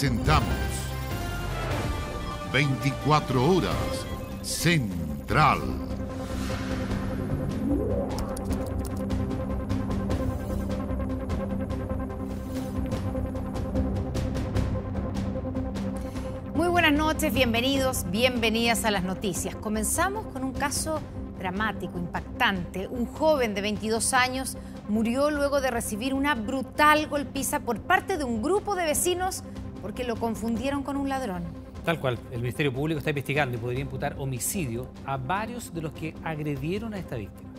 presentamos 24 horas Central. Muy buenas noches, bienvenidos, bienvenidas a las noticias. Comenzamos con un caso dramático, impactante. Un joven de 22 años murió luego de recibir una brutal golpiza por parte de un grupo de vecinos porque lo confundieron con un ladrón. Tal cual, el Ministerio Público está investigando y podría imputar homicidio a varios de los que agredieron a esta víctima.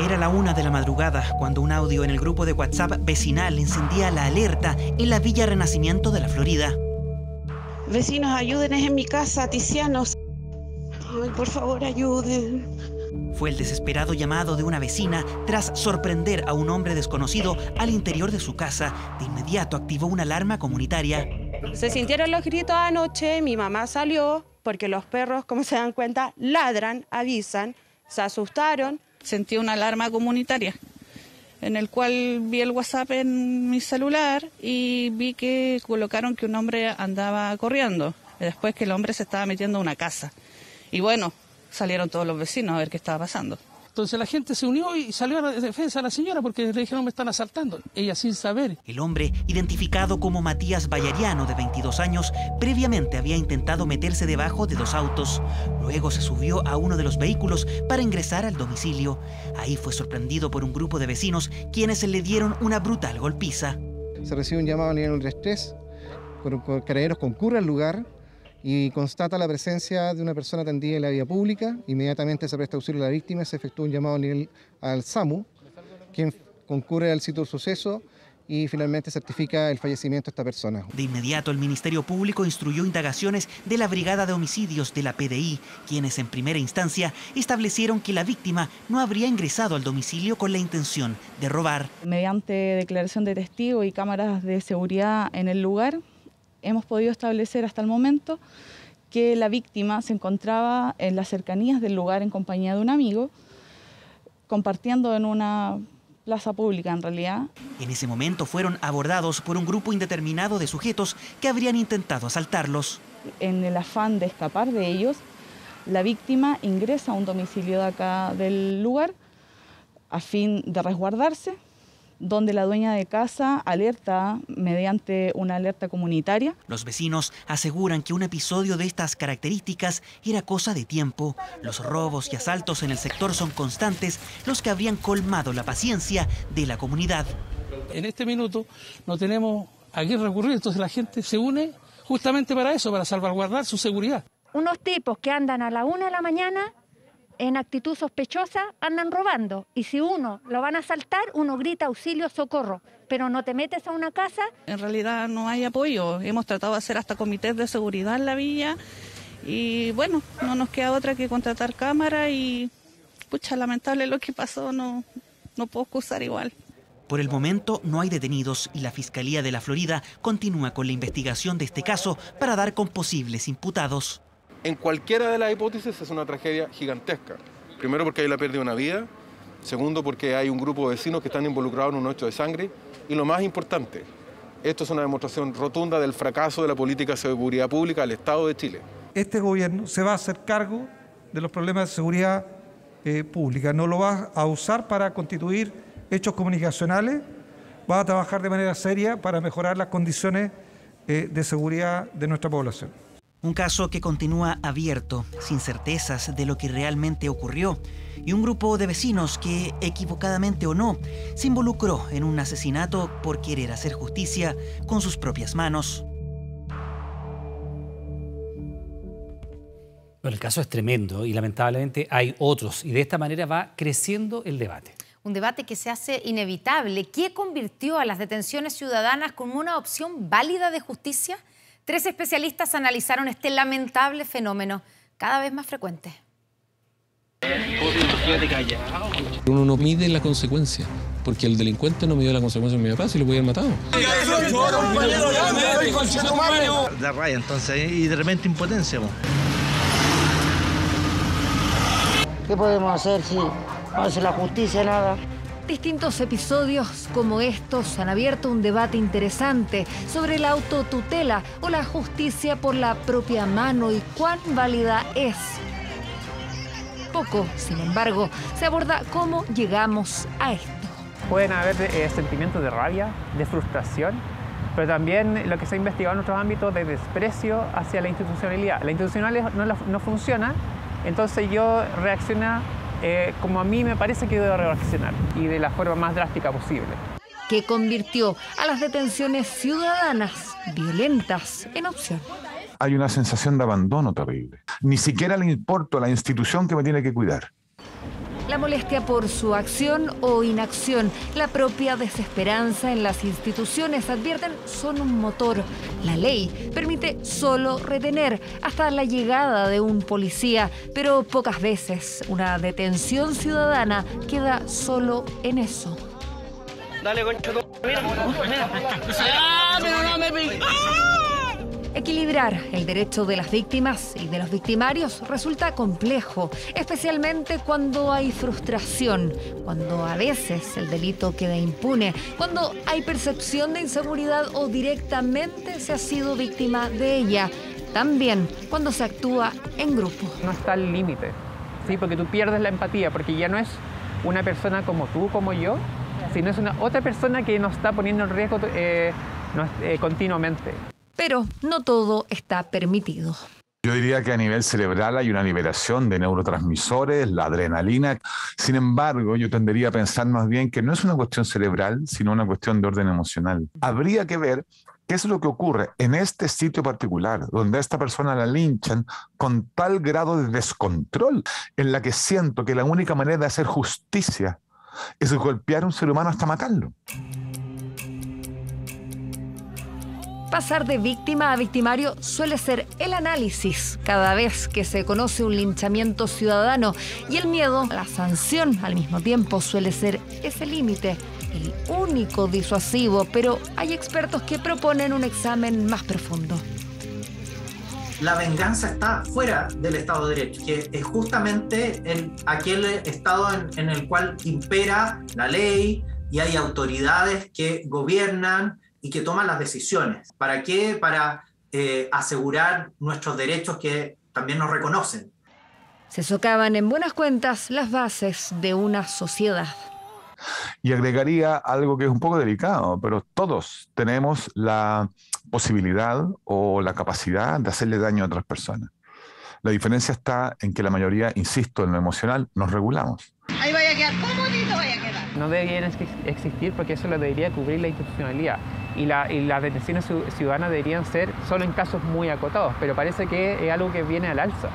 Era la 1 de la madrugada cuando un audio en el grupo de WhatsApp vecinal encendía la alerta en la Villa Renacimiento de la Florida. Vecinos, ayuden, es en mi casa, Tizianos. Ay, por favor, ayuden. Fue el desesperado llamado de una vecina tras sorprender a un hombre desconocido al interior de su casa. De inmediato activó una alarma comunitaria. Se sintieron los gritos anoche, mi mamá salió porque los perros, como se dan cuenta, ladran, avisan, se asustaron. Sentí una alarma comunitaria, en el cual vi el WhatsApp en mi celular y vi que colocaron que un hombre andaba corriendo, después que el hombre se estaba metiendo a una casa. Y bueno, salieron todos los vecinos a ver qué estaba pasando. Entonces la gente se unió y salió a la defensa de la señora porque le dijeron me están asaltando, ella sin saber. El hombre, identificado como Matías Bayariano, de 22 años, previamente había intentado meterse debajo de 2 autos. Luego se subió a uno de los vehículos para ingresar al domicilio. Ahí fue sorprendido por un grupo de vecinos quienes le dieron una brutal golpiza. Se recibe un llamado a nivel 133, carabineros concurre al lugar y constata la presencia de una persona atendida en la vía pública. Inmediatamente se presta auxilio a la víctima y se efectúa un llamado a nivel al SAMU, quien concurre al sitio del suceso y finalmente certifica el fallecimiento de esta persona. De inmediato el Ministerio Público instruyó indagaciones de la Brigada de Homicidios de la PDI, quienes en primera instancia establecieron que la víctima no habría ingresado al domicilio con la intención de robar. Mediante declaración de testigo y cámaras de seguridad en el lugar, hemos podido establecer hasta el momento que la víctima se encontraba en las cercanías del lugar en compañía de un amigo, compartiendo en una plaza pública en realidad. En ese momento fueron abordados por un grupo indeterminado de sujetos que habrían intentado asaltarlos. En el afán de escapar de ellos, la víctima ingresa a un domicilio de acá del lugar a fin de resguardarse, donde la dueña de casa alerta mediante una alerta comunitaria. Los vecinos aseguran que un episodio de estas características era cosa de tiempo. Los robos y asaltos en el sector son constantes, los que habrían colmado la paciencia de la comunidad. En este minuto no tenemos a quién recurrir, entonces la gente se une justamente para eso, para salvaguardar su seguridad. Unos tipos que andan a la 1 de la mañana en actitud sospechosa andan robando, y si uno lo van a asaltar, uno grita auxilio, socorro, pero no te metes a una casa. En realidad no hay apoyo, hemos tratado de hacer hasta comités de seguridad en la villa y bueno, no nos queda otra que contratar cámara y pucha, lamentable lo que pasó, no puedo excusar igual. Por el momento no hay detenidos y la Fiscalía de la Florida continúa con la investigación de este caso para dar con posibles imputados. En cualquiera de las hipótesis es una tragedia gigantesca. Primero porque hay la pérdida de una vida, segundo porque hay un grupo de vecinos que están involucrados en un hecho de sangre y lo más importante, esto es una demostración rotunda del fracaso de la política de seguridad pública del Estado de Chile. Este gobierno se va a hacer cargo de los problemas de seguridad pública, no lo va a usar para constituir hechos comunicacionales, va a trabajar de manera seria para mejorar las condiciones de seguridad de nuestra población. Un caso que continúa abierto, sin certezas de lo que realmente ocurrió, y un grupo de vecinos que, equivocadamente o no, se involucró en un asesinato por querer hacer justicia con sus propias manos. Bueno, el caso es tremendo y lamentablemente hay otros, y de esta manera va creciendo el debate. Un debate que se hace inevitable. ¿Qué convirtió a las detenciones ciudadanas como una opción válida de justicia? 3 especialistas analizaron este lamentable fenómeno, cada vez más frecuente. Uno no mide la consecuencia, porque el delincuente no midió la consecuencia de mi papá, si lo hubieran matado. Da raya, entonces, y de repente impotencia. ¿Qué podemos hacer si no hace la justicia nada? Distintos episodios como estos han abierto un debate interesante sobre la autotutela o la justicia por la propia mano y cuán válida es. Poco, sin embargo, se aborda cómo llegamos a esto. Pueden haber sentimientos de rabia, de frustración, pero también lo que se ha investigado en otros ámbitos de desprecio hacia la institucionalidad. La institucionalidad no funciona, entonces yo reacciono como a mí me parece que debo reaccionar y de la forma más drástica posible. Que convirtió a las detenciones ciudadanas violentas en opción. Hay una sensación de abandono terrible. Ni siquiera le importa a la institución que me tiene que cuidar. La molestia por su acción o inacción, la propia desesperanza en las instituciones, advierten, son un motor. La ley permite solo retener hasta la llegada de un policía, pero pocas veces una detención ciudadana queda solo en eso. Dale, concha, mira. Pero no me piques. Equilibrar el derecho de las víctimas y de los victimarios resulta complejo, especialmente cuando hay frustración, cuando a veces el delito queda impune, cuando hay percepción de inseguridad o directamente se ha sido víctima de ella. También cuando se actúa en grupo. No está el límite, ¿sí? Porque tú pierdes la empatía, porque ya no es una persona como tú, como yo, sino es una otra persona que nos está poniendo en riesgo continuamente. Pero no todo está permitido. Yo diría que a nivel cerebral hay una liberación de neurotransmisores, la adrenalina. Sin embargo, yo tendería a pensar más bien que no es una cuestión cerebral, sino una cuestión de orden emocional. Habría que ver qué es lo que ocurre en este sitio particular, donde a esta persona la linchan con tal grado de descontrol, en la que siento que la única manera de hacer justicia es golpear a un ser humano hasta matarlo. Pasar de víctima a victimario suele ser el análisis cada vez que se conoce un linchamiento ciudadano, y el miedo a la sanción al mismo tiempo suele ser ese límite, el único disuasivo, pero hay expertos que proponen un examen más profundo. La venganza está fuera del Estado de Derecho, que es justamente aquel Estado en el cual impera la ley y hay autoridades que gobiernan y que toman las decisiones. ¿Para qué? Para asegurar nuestros derechos que también nos reconocen. Se socavan en buenas cuentas las bases de una sociedad. Y agregaría algo que es un poco delicado, pero todos tenemos la posibilidad o la capacidad de hacerle daño a otras personas. La diferencia está en que la mayoría, insisto, en lo emocional, nos regulamos. Ahí vaya a quedar, ¿cómo bonito vaya a quedar? No deberían existir porque eso lo debería cubrir la institucionalidad. Y las detenciones ciudadanas deberían ser solo en casos muy acotados, pero parece que es algo que viene al alza.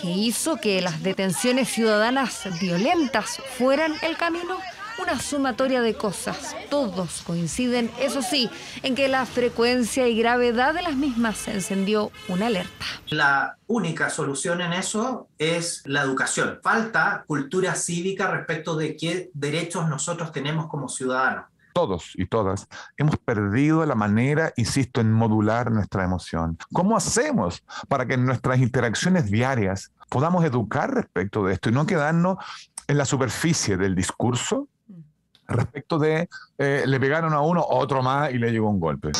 ¿Qué hizo que las detenciones ciudadanas violentas fueran el camino? Una sumatoria de cosas. Todos coinciden, eso sí, en que la frecuencia y gravedad de las mismas encendió una alerta. La única solución en eso es la educación. Falta cultura cívica respecto de qué derechos nosotros tenemos como ciudadanos. Todos y todas hemos perdido la manera, insisto, en modular nuestra emoción. ¿Cómo hacemos para que en nuestras interacciones diarias podamos educar respecto de esto y no quedarnos en la superficie del discurso respecto de le pegaron a uno, otro más y le llegó un golpe?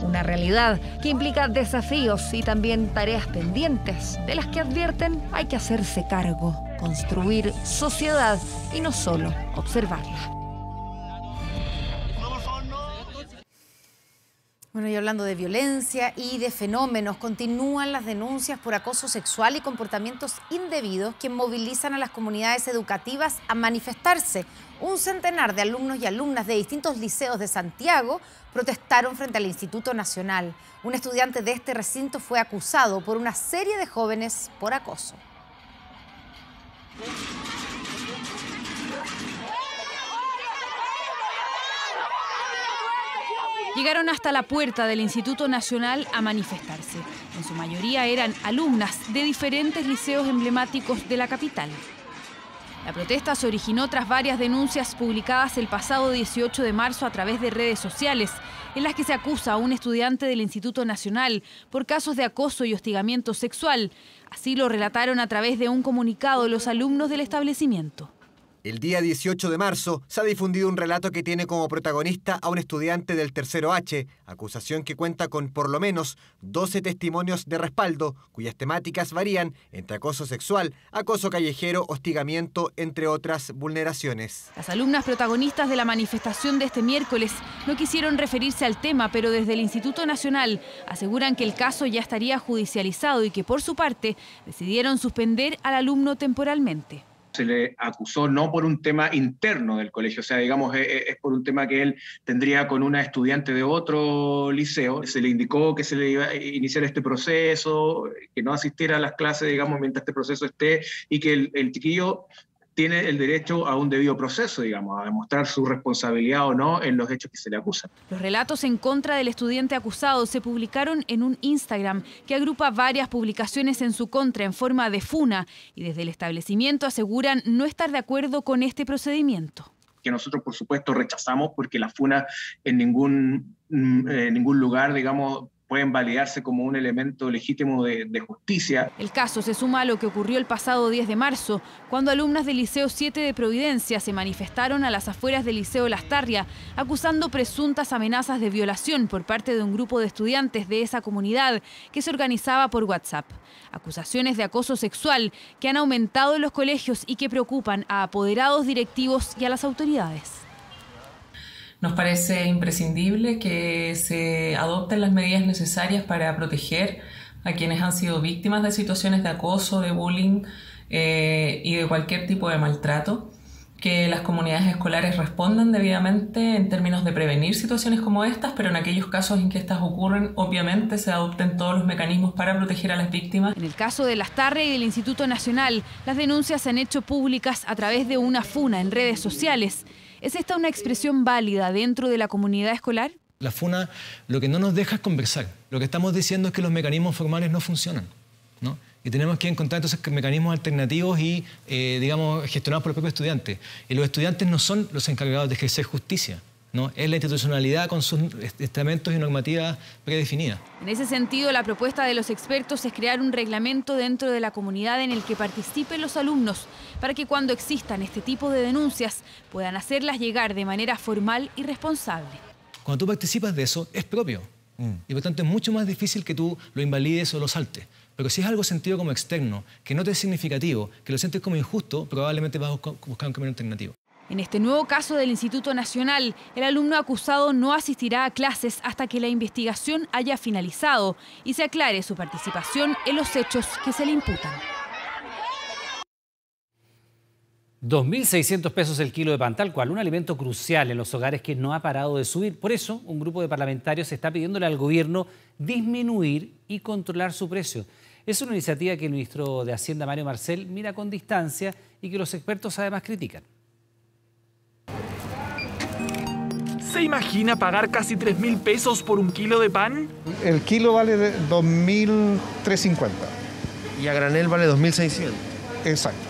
Una realidad que implica desafíos y también tareas pendientes, de las que advierten hay que hacerse cargo, construir sociedad y no solo observarla. Bueno, y hablando de violencia y de fenómenos, continúan las denuncias por acoso sexual y comportamientos indebidos que movilizan a las comunidades educativas a manifestarse. Un centenar de alumnos y alumnas de distintos liceos de Santiago protestaron frente al Instituto Nacional. Un estudiante de este recinto fue acusado por una serie de jóvenes por acoso. Llegaron hasta la puerta del Instituto Nacional a manifestarse. En su mayoría eran alumnas de diferentes liceos emblemáticos de la capital. La protesta se originó tras varias denuncias publicadas el pasado 18 de marzo a través de redes sociales, en las que se acusa a un estudiante del Instituto Nacional por casos de acoso y hostigamiento sexual. Así lo relataron a través de un comunicado los alumnos del establecimiento. El día 18 de marzo se ha difundido un relato que tiene como protagonista a un estudiante del tercero H, acusación que cuenta con por lo menos 12 testimonios de respaldo, cuyas temáticas varían entre acoso sexual, acoso callejero, hostigamiento, entre otras vulneraciones. Las alumnas protagonistas de la manifestación de este miércoles no quisieron referirse al tema, pero desde el Instituto Nacional aseguran que el caso ya estaría judicializado y que por su parte decidieron suspender al alumno temporalmente. Se le acusó no por un tema interno del colegio, o sea, digamos, es por un tema que él tendría con una estudiante de otro liceo. Se le indicó que se le iba a iniciar este proceso, que no asistiera a las clases, digamos, mientras este proceso esté, y que el chiquillo tiene el derecho a un debido proceso, digamos, a demostrar su responsabilidad o no en los hechos que se le acusan. Los relatos en contra del estudiante acusado se publicaron en un Instagram que agrupa varias publicaciones en su contra en forma de funa, y desde el establecimiento aseguran no estar de acuerdo con este procedimiento. Que nosotros, por supuesto, rechazamos, porque las funas en ningún lugar, digamos, pueden validarse como un elemento legítimo de justicia. El caso se suma a lo que ocurrió el pasado 10 de marzo, cuando alumnas del Liceo 7 de Providencia se manifestaron a las afueras del Liceo Lastarria, acusando presuntas amenazas de violación por parte de un grupo de estudiantes de esa comunidad que se organizaba por WhatsApp. Acusaciones de acoso sexual que han aumentado en los colegios y que preocupan a apoderados, directivos y a las autoridades. Nos parece imprescindible que se adopten las medidas necesarias para proteger a quienes han sido víctimas de situaciones de acoso, de bullying y de cualquier tipo de maltrato, que las comunidades escolares respondan debidamente en términos de prevenir situaciones como estas, pero en aquellos casos en que estas ocurren, obviamente se adopten todos los mecanismos para proteger a las víctimas. En el caso de Lastarria y del Instituto Nacional, las denuncias se han hecho públicas a través de una funa en redes sociales. ¿Es esta una expresión válida dentro de la comunidad escolar? La funa lo que no nos deja es conversar. Lo que estamos diciendo es que los mecanismos formales no funcionan, ¿no? Y tenemos que encontrar entonces mecanismos alternativos y, digamos, gestionados por los propios estudiantes. Y los estudiantes no son los encargados de ejercer justicia, ¿no? Es la institucionalidad con sus estamentos y normativas predefinidas. En ese sentido, la propuesta de los expertos es crear un reglamento dentro de la comunidad en el que participen los alumnos, para que cuando existan este tipo de denuncias puedan hacerlas llegar de manera formal y responsable. Cuando tú participas de eso, es propio. Y por tanto es mucho más difícil que tú lo invalides o lo saltes. Pero si es algo sentido como externo, que no te es significativo, que lo sientes como injusto, probablemente vas a buscar un camino alternativo. En este nuevo caso del Instituto Nacional, el alumno acusado no asistirá a clases hasta que la investigación haya finalizado y se aclare su participación en los hechos que se le imputan. 2.600 pesos el kilo de pan, tal cual, un alimento crucial en los hogares que no ha parado de subir. Por eso, un grupo de parlamentarios está pidiéndole al gobierno disminuir y controlar su precio. Es una iniciativa que el ministro de Hacienda, Mario Marcel, mira con distancia y que los expertos además critican. ¿Se imagina pagar casi 3.000 pesos por un kilo de pan? El kilo vale 2.350. Y a granel vale 2.600. Exacto.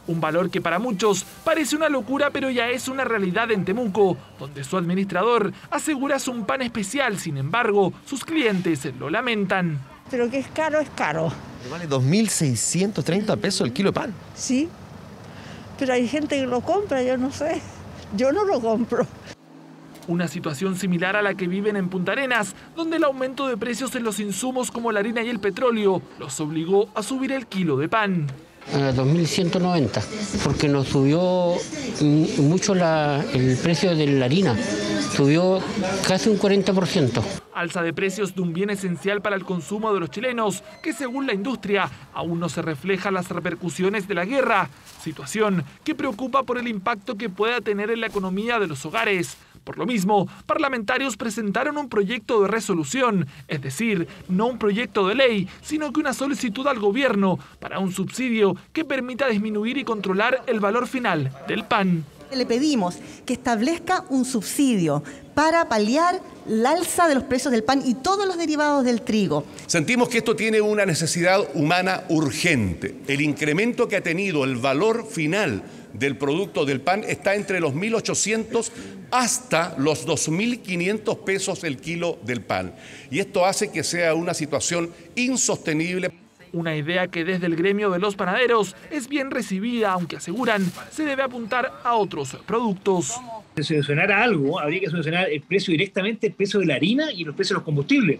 Un valor que para muchos parece una locura, pero ya es una realidad en Temuco, donde su administrador asegura es un pan especial. Sin embargo, sus clientes lo lamentan. Pero que es caro, es caro. ¿Vale 2.630 pesos el kilo de pan? Sí, pero hay gente que lo compra, yo no sé. Yo no lo compro. Una situación similar a la que viven en Punta Arenas, donde el aumento de precios en los insumos como la harina y el petróleo los obligó a subir el kilo de pan. A 2.190, porque nos subió mucho el precio de la harina, subió casi un 40%. Alza de precios de un bien esencial para el consumo de los chilenos, que según la industria aún no se refleja las repercusiones de la guerra, situación que preocupa por el impacto que pueda tener en la economía de los hogares. Por lo mismo, parlamentarios presentaron un proyecto de resolución, es decir, no un proyecto de ley, sino que una solicitud al gobierno para un subsidio que permita disminuir y controlar el valor final del pan. Le pedimos que establezca un subsidio para paliar la alza de los precios del pan y todos los derivados del trigo. Sentimos que esto tiene una necesidad humana urgente. El incremento que ha tenido el valor final del producto del pan está entre los 1.800 hasta los 2.500 pesos el kilo del pan. Y esto hace que sea una situación insostenible. Una idea que desde el gremio de los panaderos es bien recibida, aunque aseguran se debe apuntar a otros productos. Si se solucionara algo, habría que solucionar el precio directamente, el precio de la harina y los precios de los combustibles.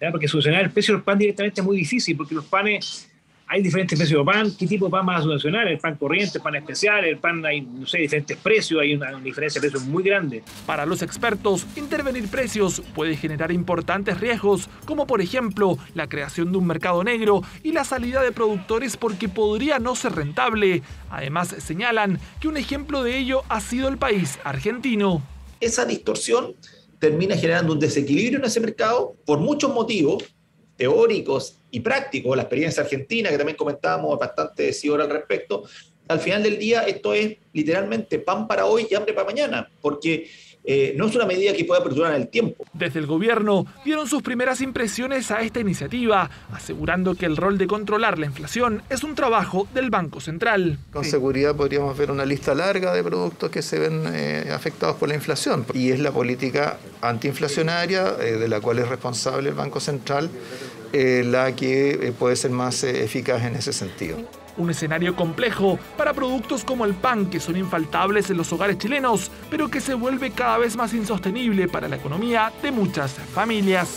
¿Ya? Porque solucionar el precio del pan directamente es muy difícil, porque los panes, hay diferentes precios de pan. ¿Qué tipo de pan vas a solucionar? El pan corriente, el pan especial, el pan, hay, no sé, diferentes precios, hay una diferencia de precios muy grande. Para los expertos, intervenir precios puede generar importantes riesgos, como por ejemplo la creación de un mercado negro y la salida de productores porque podría no ser rentable. Además, señalan que un ejemplo de ello ha sido el país argentino. Esa distorsión termina generando un desequilibrio en ese mercado por muchos motivos teóricos y prácticos. La experiencia argentina, que también comentábamos bastante decidora al respecto. Al final del día, esto es literalmente pan para hoy y hambre para mañana, porque no es una medida que pueda perdurar en el tiempo. Desde el gobierno dieron sus primeras impresiones a esta iniciativa, asegurando que el rol de controlar la inflación es un trabajo del Banco Central. Con seguridad podríamos ver una lista larga de productos que se ven afectados por la inflación. Y es la política antiinflacionaria, de la cual es responsable el Banco Central, la que puede ser más eficaz en ese sentido. Un escenario complejo para productos como el pan, que son infaltables en los hogares chilenos, pero que se vuelve cada vez más insostenible para la economía de muchas familias.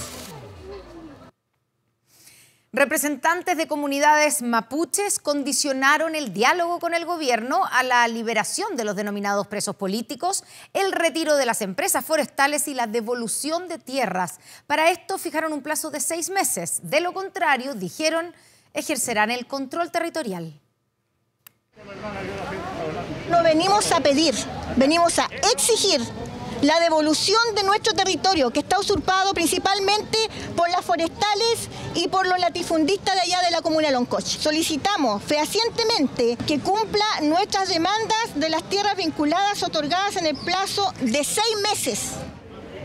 Representantes de comunidades mapuches condicionaron el diálogo con el gobierno a la liberación de los denominados presos políticos, el retiro de las empresas forestales y la devolución de tierras. Para esto fijaron un plazo de 6 meses. De lo contrario, dijeron, ejercerán el control territorial. No venimos a pedir, venimos a exigir la devolución de nuestro territorio, que está usurpado principalmente por las forestales y por los latifundistas de allá de la comuna de Loncoche. Solicitamos fehacientemente que cumpla nuestras demandas de las tierras vinculadas otorgadas en el plazo de 6 meses.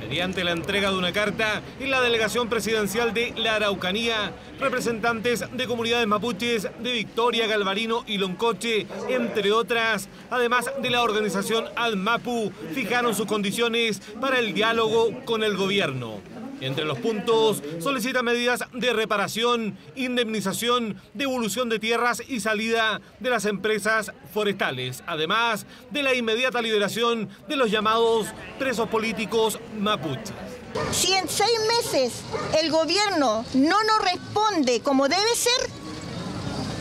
Mediante la entrega de una carta en la delegación presidencial de la Araucanía, representantes de comunidades mapuches de Victoria, Galvarino y Loncoche, entre otras, además de la organización ADMAPU, fijaron sus condiciones para el diálogo con el gobierno. Entre los puntos, solicita medidas de reparación, indemnización, devolución de tierras y salida de las empresas forestales, además de la inmediata liberación de los llamados presos políticos mapuches. Si en 6 meses el gobierno no nos responde como debe ser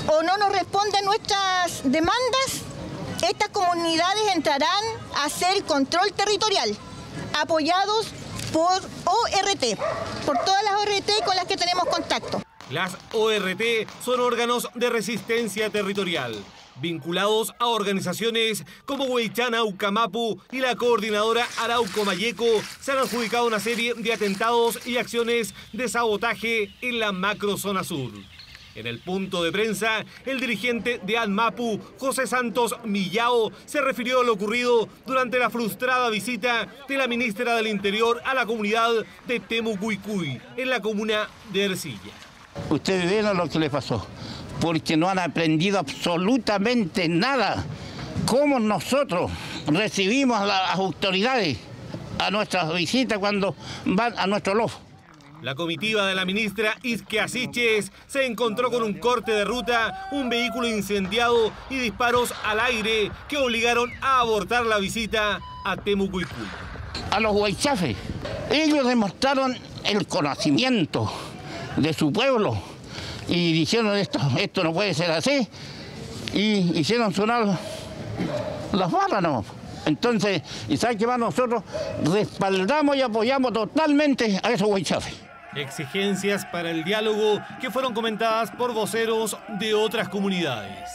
o no nos responde a nuestras demandas, estas comunidades entrarán a hacer control territorial, apoyados por ORT, por todas las ORT con las que tenemos contacto. Las ORT son órganos de resistencia territorial, vinculados a organizaciones como Huaychana Ucamapu y la coordinadora Arauco Mayeco. Se han adjudicado una serie de atentados y acciones de sabotaje en la macrozona sur. En el punto de prensa, el dirigente de ADMAPU, José Santos Millao, se refirió a lo ocurrido durante la frustrada visita de la ministra del Interior a la comunidad de Temucuicui, en la comuna de Ercilla. Ustedes ven lo que le pasó, porque no han aprendido absolutamente nada. ¿Cómo nosotros recibimos a las autoridades a nuestras visitas cuando van a nuestro loft? La comitiva de la ministra Isque Asiches se encontró con un corte de ruta, un vehículo incendiado y disparos al aire que obligaron a abortar la visita a Temucuicui. A los huaychafes, ellos demostraron el conocimiento de su pueblo y dijeron esto no puede ser así, y hicieron sonar las balas, ¿no? Entonces, ¿y sabe qué más? Nosotros respaldamos y apoyamos totalmente a esos huaychafes. Exigencias para el diálogo que fueron comentadas por voceros de otras comunidades.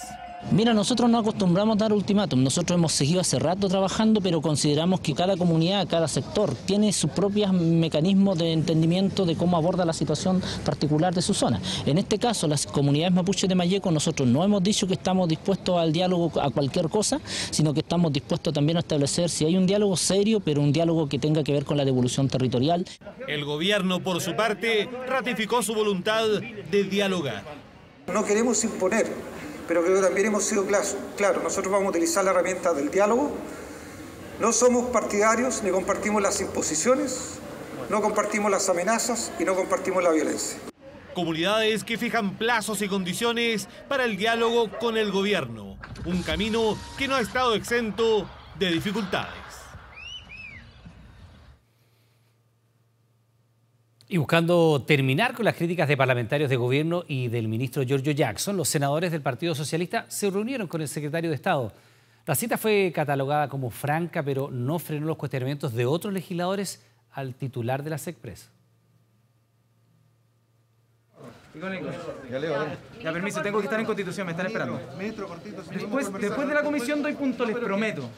Mira, nosotros no acostumbramos a dar ultimátum, nosotros hemos seguido hace rato trabajando, pero consideramos que cada comunidad, cada sector tiene sus propios mecanismos de entendimiento de cómo aborda la situación particular de su zona. En este caso, las comunidades mapuches de Mayeco, nosotros no hemos dicho que estamos dispuestos al diálogo a cualquier cosa, sino que estamos dispuestos también a establecer si hay un diálogo serio, pero un diálogo que tenga que ver con la devolución territorial. El gobierno, por su parte, ratificó su voluntad de dialogar. No queremos imponer, pero creo que también hemos sido claros. Nosotros vamos a utilizar la herramienta del diálogo. No somos partidarios ni compartimos las imposiciones, no compartimos las amenazas y no compartimos la violencia. Comunidades que fijan plazos y condiciones para el diálogo con el gobierno. Un camino que no ha estado exento de dificultades. Y buscando terminar con las críticas de parlamentarios de gobierno y del ministro Giorgio Jackson, los senadores del Partido Socialista se reunieron con el secretario de Estado. La cita fue catalogada como franca, pero no frenó los cuestionamientos de otros legisladores al titular de la SECPRES. Ya, permiso, tengo que estar en Constitución, me están esperando. Después de la comisión doy punto, les prometo.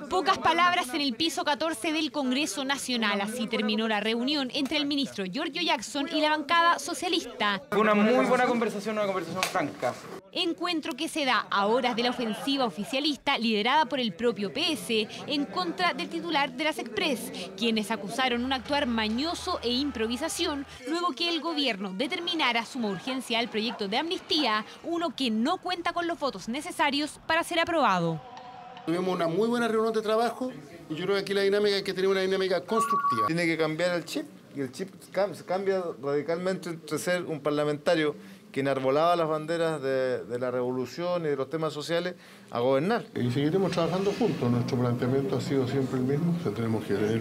Pocas palabras en el piso 14 del Congreso Nacional. Así terminó la reunión entre el ministro Giorgio Jackson y la bancada socialista. Fue una muy buena conversación, una conversación franca. Encuentro que se da a horas de la ofensiva oficialista liderada por el propio PS en contra del titular de la SECPRES, quienes acusaron un actuar mañoso e improvisación luego que el gobierno determinara suma urgencia al proyecto de amnistía, uno que no cuenta con los votos necesarios para ser aprobado. Tuvimos una muy buena reunión de trabajo y yo creo que aquí la dinámica hay que tener una dinámica constructiva. Tiene que cambiar el chip y el chip cambia radicalmente entre ser un parlamentario que enarbolaba las banderas de la revolución y de los temas sociales a gobernar. Y seguiremos trabajando juntos. Nuestro planteamiento ha sido siempre el mismo. O sea, tenemos que tener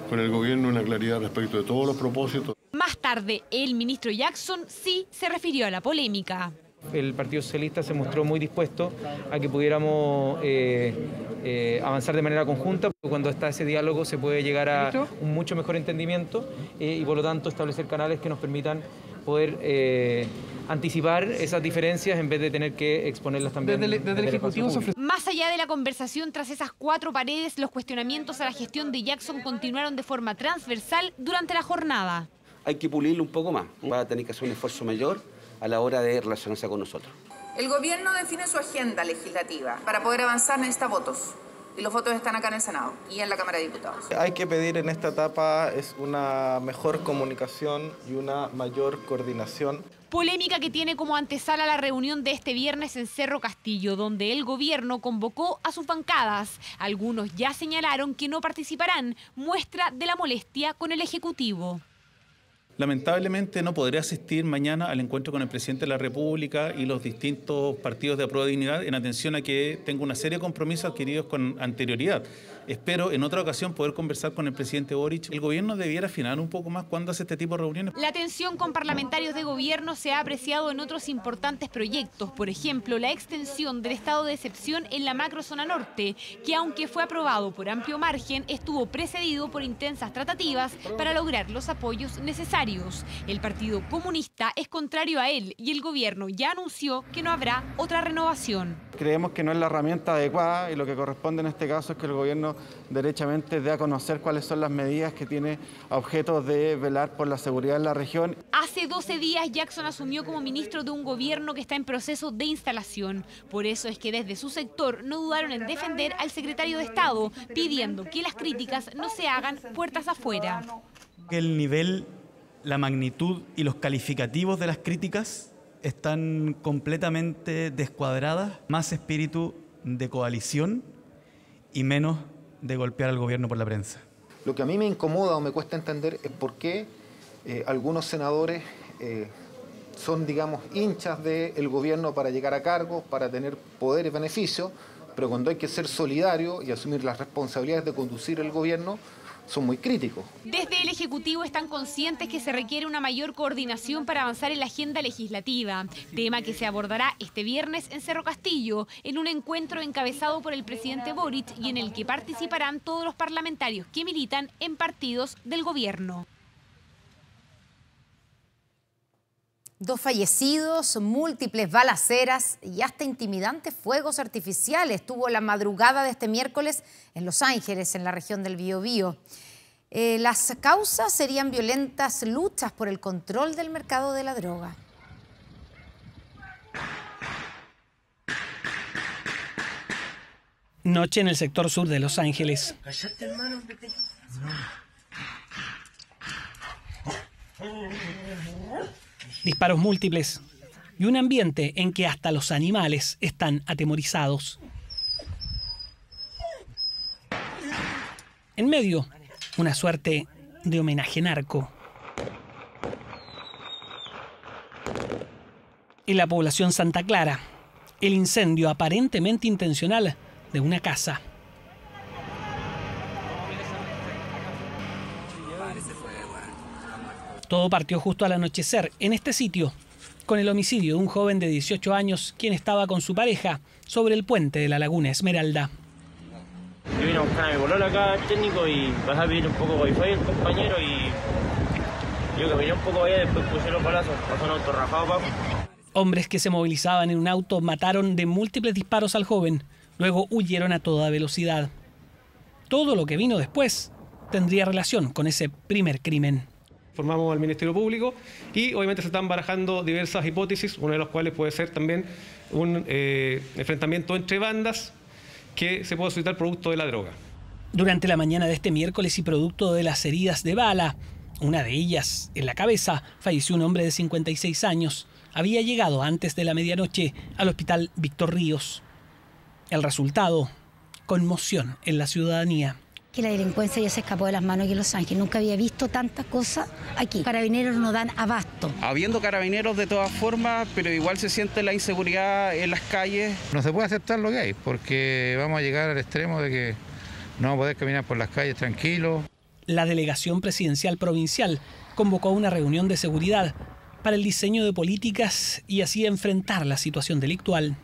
con el gobierno una claridad respecto de todos los propósitos. Más tarde, el ministro Jackson sí se refirió a la polémica. El Partido Socialista se mostró muy dispuesto a que pudiéramos avanzar de manera conjunta. Cuando está ese diálogo se puede llegar a un mucho mejor entendimiento y por lo tanto establecer canales que nos permitan poder anticipar esas diferencias en vez de tener que exponerlas también. Desde el Ejecutivo se ofrece. Más allá de la conversación tras esas cuatro paredes, los cuestionamientos a la gestión de Jackson continuaron de forma transversal durante la jornada. Hay que pulirlo un poco más, va a tener que hacer un esfuerzo mayor a la hora de relacionarse con nosotros. El gobierno define su agenda legislativa. Para poder avanzar necesita votos. Y los votos están acá en el Senado y en la Cámara de Diputados. Hay que pedir en esta etapa es una mejor comunicación y una mayor coordinación. Polémica que tiene como antesala la reunión de este viernes en Cerro Castillo, donde el gobierno convocó a sus bancadas. Algunos ya señalaron que no participarán, muestra de la molestia con el Ejecutivo. Lamentablemente no podré asistir mañana al encuentro con el presidente de la República y los distintos partidos de Apruebo Dignidad en atención a que tengo una serie de compromisos adquiridos con anterioridad. Espero en otra ocasión poder conversar con el presidente Boric. El gobierno debiera afinar un poco más cuando hace este tipo de reuniones. La tensión con parlamentarios de gobierno se ha apreciado en otros importantes proyectos. Por ejemplo, la extensión del estado de excepción en la macrozona norte, que aunque fue aprobado por amplio margen, estuvo precedido por intensas tratativas para lograr los apoyos necesarios. El Partido Comunista es contrario a él y el gobierno ya anunció que no habrá otra renovación. Creemos que no es la herramienta adecuada y lo que corresponde en este caso es que el gobierno derechamente dé a conocer cuáles son las medidas que tiene a objeto de velar por la seguridad en la región. Hace 12 días Jackson asumió como ministro de un gobierno que está en proceso de instalación. Por eso es que desde su sector no dudaron en defender al secretario de Estado, pidiendo que las críticas no se hagan puertas afuera. El nivel, la magnitud y los calificativos de las críticas están completamente descuadradas, más espíritu de coalición y menos de golpear al gobierno por la prensa. Lo que a mí me incomoda o me cuesta entender es por qué algunos senadores son, digamos, hinchas del gobierno para llegar a cargos, para tener poder y beneficios, pero cuando hay que ser solidario y asumir las responsabilidades de conducir el gobierno, son muy críticos. Desde el Ejecutivo están conscientes que se requiere una mayor coordinación para avanzar en la agenda legislativa, tema que se abordará este viernes en Cerro Castillo, en un encuentro encabezado por el presidente Boric y en el que participarán todos los parlamentarios que militan en partidos del gobierno. 2 fallecidos, múltiples balaceras y hasta intimidantes fuegos artificiales tuvo la madrugada de este miércoles en Los Ángeles, en la región del Biobío. Las causas serían violentas luchas por el control del mercado de la droga. Noche en el sector sur de Los Ángeles. Disparos múltiples. y un ambiente en que hasta los animales están atemorizados. En medio, una suerte de homenaje narco. En la población Santa Clara, el incendio aparentemente intencional de una casa. Todo partió justo al anochecer en este sitio, con el homicidio de un joven de 18 años quien estaba con su pareja sobre el puente de la Laguna Esmeralda. Yo vine a buscar a mi polola acá, técnico, y vas a pedir un poco de wifi el compañero, y yo que venía un poco allá, después puse los balazos, pasó un auto rajado, papo. Hombres que se movilizaban en un auto mataron de múltiples disparos al joven, luego huyeron a toda velocidad. Todo lo que vino después tendría relación con ese primer crimen. Formamos al Ministerio Público y obviamente se están barajando diversas hipótesis, una de las cuales puede ser también un enfrentamiento entre bandas que se puede suscitar producto de la droga. Durante la mañana de este miércoles y producto de las heridas de bala, una de ellas en la cabeza, falleció un hombre de 56 años. Había llegado antes de la medianoche al hospital Víctor Ríos. El resultado, conmoción en la ciudadanía. Que la delincuencia ya se escapó de las manos aquí en Los Ángeles. Nunca había visto tantas cosas aquí. Carabineros no dan abasto. Habiendo carabineros de todas formas, pero igual se siente la inseguridad en las calles. No se puede aceptar lo que hay, porque vamos a llegar al extremo de que no vamos a poder caminar por las calles tranquilos. La delegación presidencial provincial convocó una reunión de seguridad para el diseño de políticas y así enfrentar la situación delictual.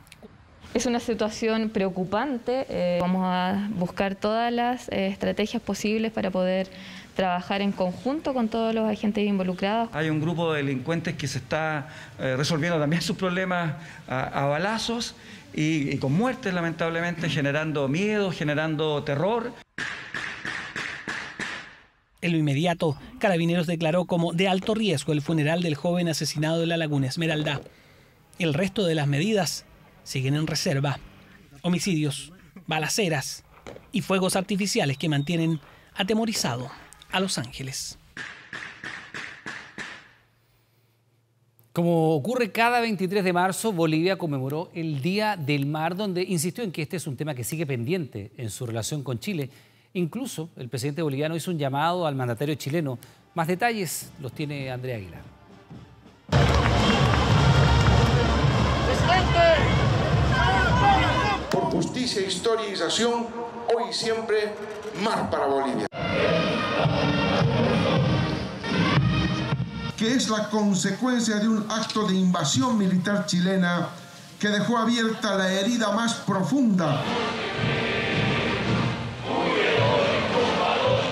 Es una situación preocupante. Vamos a buscar todas las estrategias posibles para poder trabajar en conjunto con todos los agentes involucrados. Hay un grupo de delincuentes que se está resolviendo también sus problemas a balazos y con muertes, lamentablemente, generando miedo, generando terror. En lo inmediato, Carabineros declaró como de alto riesgo el funeral del joven asesinado de la Laguna Esmeralda. El resto de las medidas siguen en reserva. Homicidios, balaceras y fuegos artificiales que mantienen atemorizado a Los Ángeles. Como ocurre cada 23 de marzo, Bolivia conmemoró el Día del Mar, donde insistió en que este es un tema que sigue pendiente en su relación con Chile. Incluso el presidente boliviano hizo un llamado al mandatario chileno. Más detalles los tiene Andrea Aguilar. Por justicia, historia y nación, hoy y siempre, mar para Bolivia. Que es la consecuencia de un acto de invasión militar chilena que dejó abierta la herida más profunda.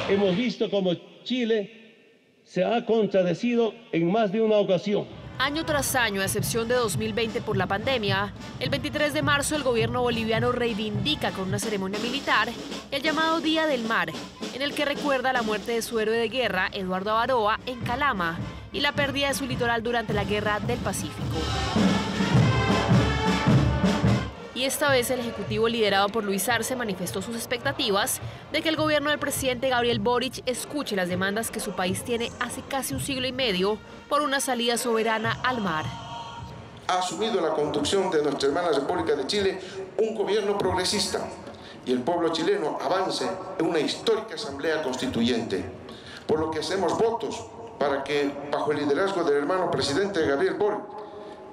Hemos visto cómo Chile se ha contradecido en más de una ocasión. Año tras año, a excepción de 2020 por la pandemia, el 23 de marzo el gobierno boliviano reivindica con una ceremonia militar el llamado Día del Mar, en el que recuerda la muerte de su héroe de guerra, Eduardo Avaroa, en Calama, y la pérdida de su litoral durante la Guerra del Pacífico. Y esta vez el Ejecutivo liderado por Luis Arce manifestó sus expectativas de que el gobierno del presidente Gabriel Boric escuche las demandas que su país tiene hace casi un siglo y medio por una salida soberana al mar. Ha asumido la conducción de nuestra hermana República de Chile un gobierno progresista y el pueblo chileno avance en una histórica asamblea constituyente, por lo que hacemos votos para que, bajo el liderazgo del hermano presidente Gabriel Boric,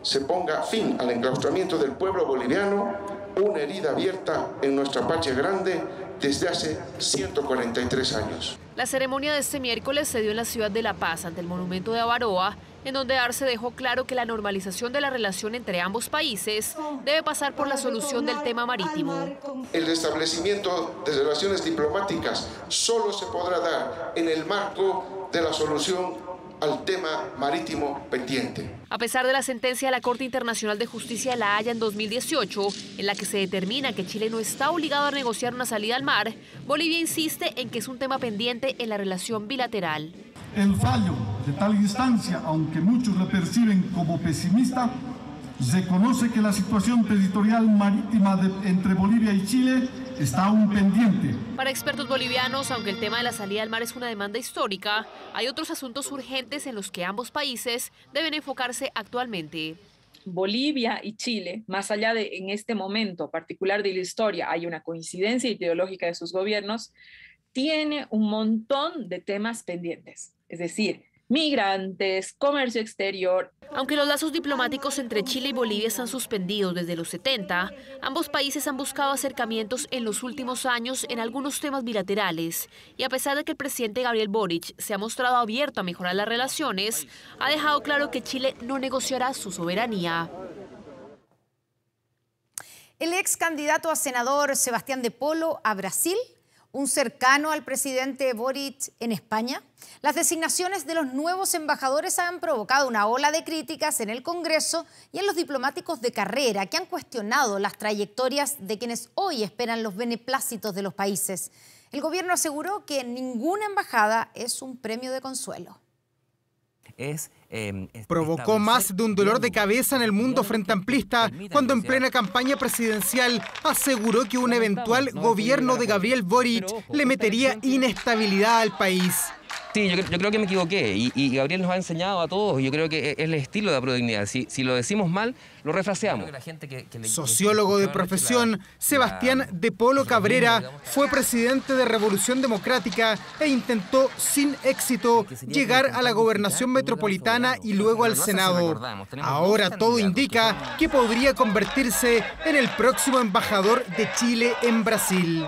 se ponga fin al enclaustramiento del pueblo boliviano, una herida abierta en nuestra patria grande desde hace 143 años. La ceremonia de este miércoles se dio en la ciudad de La Paz, ante el monumento de Avaroa, en donde Arce dejó claro que la normalización de la relación entre ambos países debe pasar por la solución del tema marítimo. El restablecimiento de relaciones diplomáticas solo se podrá dar en el marco de la solución al tema marítimo pendiente. A pesar de la sentencia de la Corte Internacional de Justicia de La Haya en 2018, en la que se determina que Chile no está obligado a negociar una salida al mar, Bolivia insiste en que es un tema pendiente en la relación bilateral. El fallo de tal instancia, aunque muchos lo perciben como pesimista, reconoce que la situación territorial marítima entre Bolivia y Chile está aún pendiente. Para expertos bolivianos, aunque el tema de la salida al mar es una demanda histórica, hay otros asuntos urgentes en los que ambos países deben enfocarse actualmente. Bolivia y Chile, más allá de en este momento particular de la historia, hay una coincidencia ideológica de sus gobiernos, tiene un montón de temas pendientes, es decir, migrantes, comercio exterior. Aunque los lazos diplomáticos entre Chile y Bolivia están suspendidos desde los 70, ambos países han buscado acercamientos en los últimos años en algunos temas bilaterales. Y a pesar de que el presidente Gabriel Boric se ha mostrado abierto a mejorar las relaciones, ha dejado claro que Chile no negociará su soberanía. El ex candidato a senador Sebastián de Polo a Brasil, un cercano al presidente Boric en España. Las designaciones de los nuevos embajadores han provocado una ola de críticas en el Congreso y en los diplomáticos de carrera que han cuestionado las trayectorias de quienes hoy esperan los beneplácitos de los países. El gobierno aseguró que ninguna embajada es un premio de consuelo. Provocó más de un dolor de cabeza en el mundo frente amplista cuando en plena campaña presidencial aseguró que un eventual gobierno de Gabriel Boric le metería inestabilidad al país. Sí, yo creo que me equivoqué y Gabriel nos ha enseñado a todos, yo creo que es el estilo de la prodignidad. Si lo decimos mal, lo refraseamos. Sociólogo de profesión, Sebastián de Polo Cabrera fue presidente de Revolución Democrática e intentó sin éxito llegar a la gobernación metropolitana y luego al Senado. Ahora todo indica que podría convertirse en el próximo embajador de Chile en Brasil.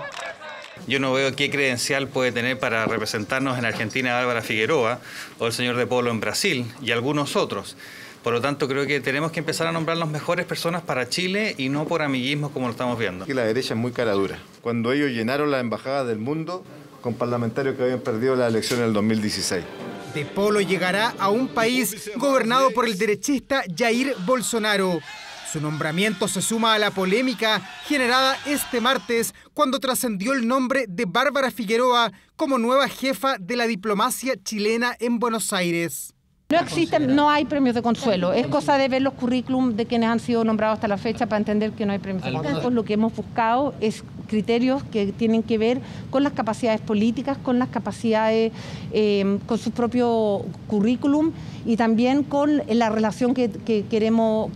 Yo no veo qué credencial puede tener para representarnos en Argentina Bárbara Figueroa o el señor de Polo en Brasil y algunos otros. Por lo tanto, creo que tenemos que empezar a nombrar las mejores personas para Chile y no por amiguismo como lo estamos viendo. La derecha es muy cara dura. Cuando ellos llenaron las embajadas del mundo con parlamentarios que habían perdido la elección en el 2016. De Polo llegará a un país gobernado por el derechista Jair Bolsonaro. Su nombramiento se suma a la polémica generada este martes cuando trascendió el nombre de Bárbara Figueroa como nueva jefa de la diplomacia chilena en Buenos Aires. No existen, no hay premios de consuelo. Es cosa de ver los currículums de quienes han sido nombrados hasta la fecha para entender que no hay premios de consuelo. Lo que hemos buscado es criterios que tienen que ver con las capacidades políticas, con las capacidades, con su propio currículum y también con la relación que queremos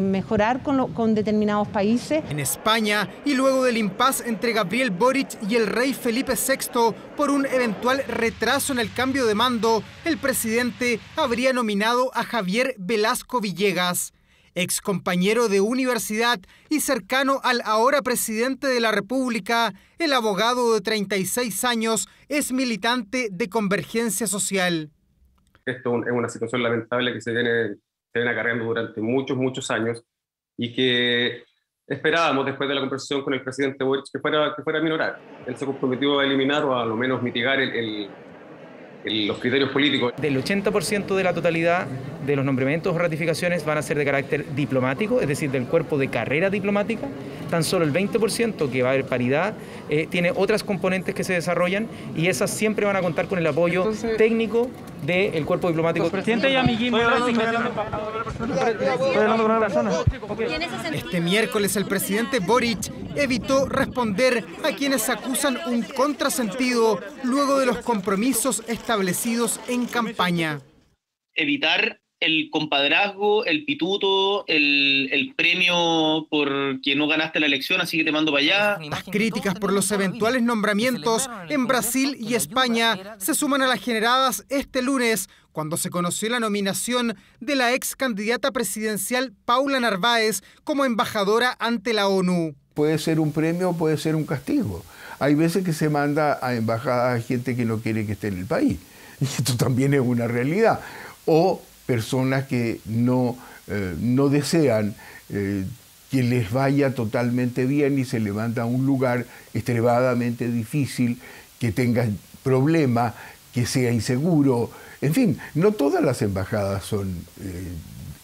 mejorar con determinados países. En España, y luego del impasse entre Gabriel Boric y el rey Felipe VI por un eventual retraso en el cambio de mando, el presidente habría nominado a Javier Velasco Villegas, ex compañero de universidad y cercano al ahora presidente de la República. El abogado de 36 años es militante de Convergencia Social. Esto es una situación lamentable que se viene acarreando durante muchos años y que esperábamos después de la conversación con el presidente Boric que fuera a minorar. Él se comprometió a eliminar o a lo menos mitigar los criterios políticos. Del 80% de la totalidad de los nombramientos o ratificaciones van a ser de carácter diplomático, es decir, del cuerpo de carrera diplomática. Tan solo el 20%, que va a haber paridad, tiene otras componentes que se desarrollan y esas siempre van a contar con el apoyo técnico del cuerpo diplomático. Presidente y amiguismo. Este miércoles el presidente Boric evitó responder a quienes acusan un contrasentido luego de los compromisos establecidos en campaña. Evitar el compadrazgo, el pituto, el premio por que no ganaste la elección, así que te mando para allá. Las críticas por los eventuales nombramientos en Brasil y España se suman a las generadas este lunes, cuando se conoció la nominación de la ex candidata presidencial Paula Narváez como embajadora ante la ONU. Puede ser un premio, puede ser un castigo. Hay veces que se manda a embajadas a gente que no quiere que esté en el país. Y esto también es una realidad. O personas que no desean que les vaya totalmente bien y se le manda a un lugar extremadamente difícil, que tenga problemas, que sea inseguro. En fin, no todas las embajadas son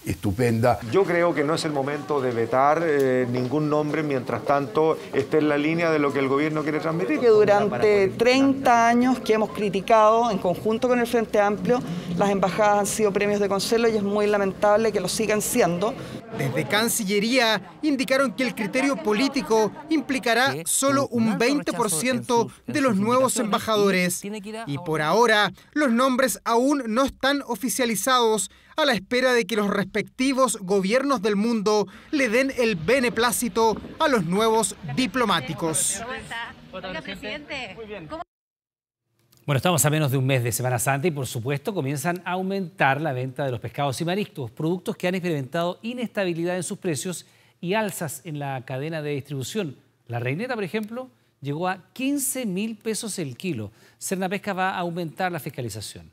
estupenda. Yo creo que no es el momento de vetar ningún nombre mientras tanto esté en la línea de lo que el gobierno quiere transmitir. Que durante 30 años que hemos criticado en conjunto con el Frente Amplio, las embajadas han sido premios de consuelo y es muy lamentable que lo sigan siendo. Desde Cancillería indicaron que el criterio político implicará solo un 20% de los nuevos embajadores. Y por ahora, los nombres aún no están oficializados, a la espera de que los respectivos gobiernos del mundo le den el beneplácito a los nuevos diplomáticos. Oiga, presidente, ¿cómo? Bueno, estamos a menos de un mes de Semana Santa y, por supuesto, comienzan a aumentar la venta de los pescados y mariscos, productos que han experimentado inestabilidad en sus precios y alzas en la cadena de distribución. La reineta, por ejemplo, llegó a 15.000 pesos el kilo. Sernapesca va a aumentar la fiscalización.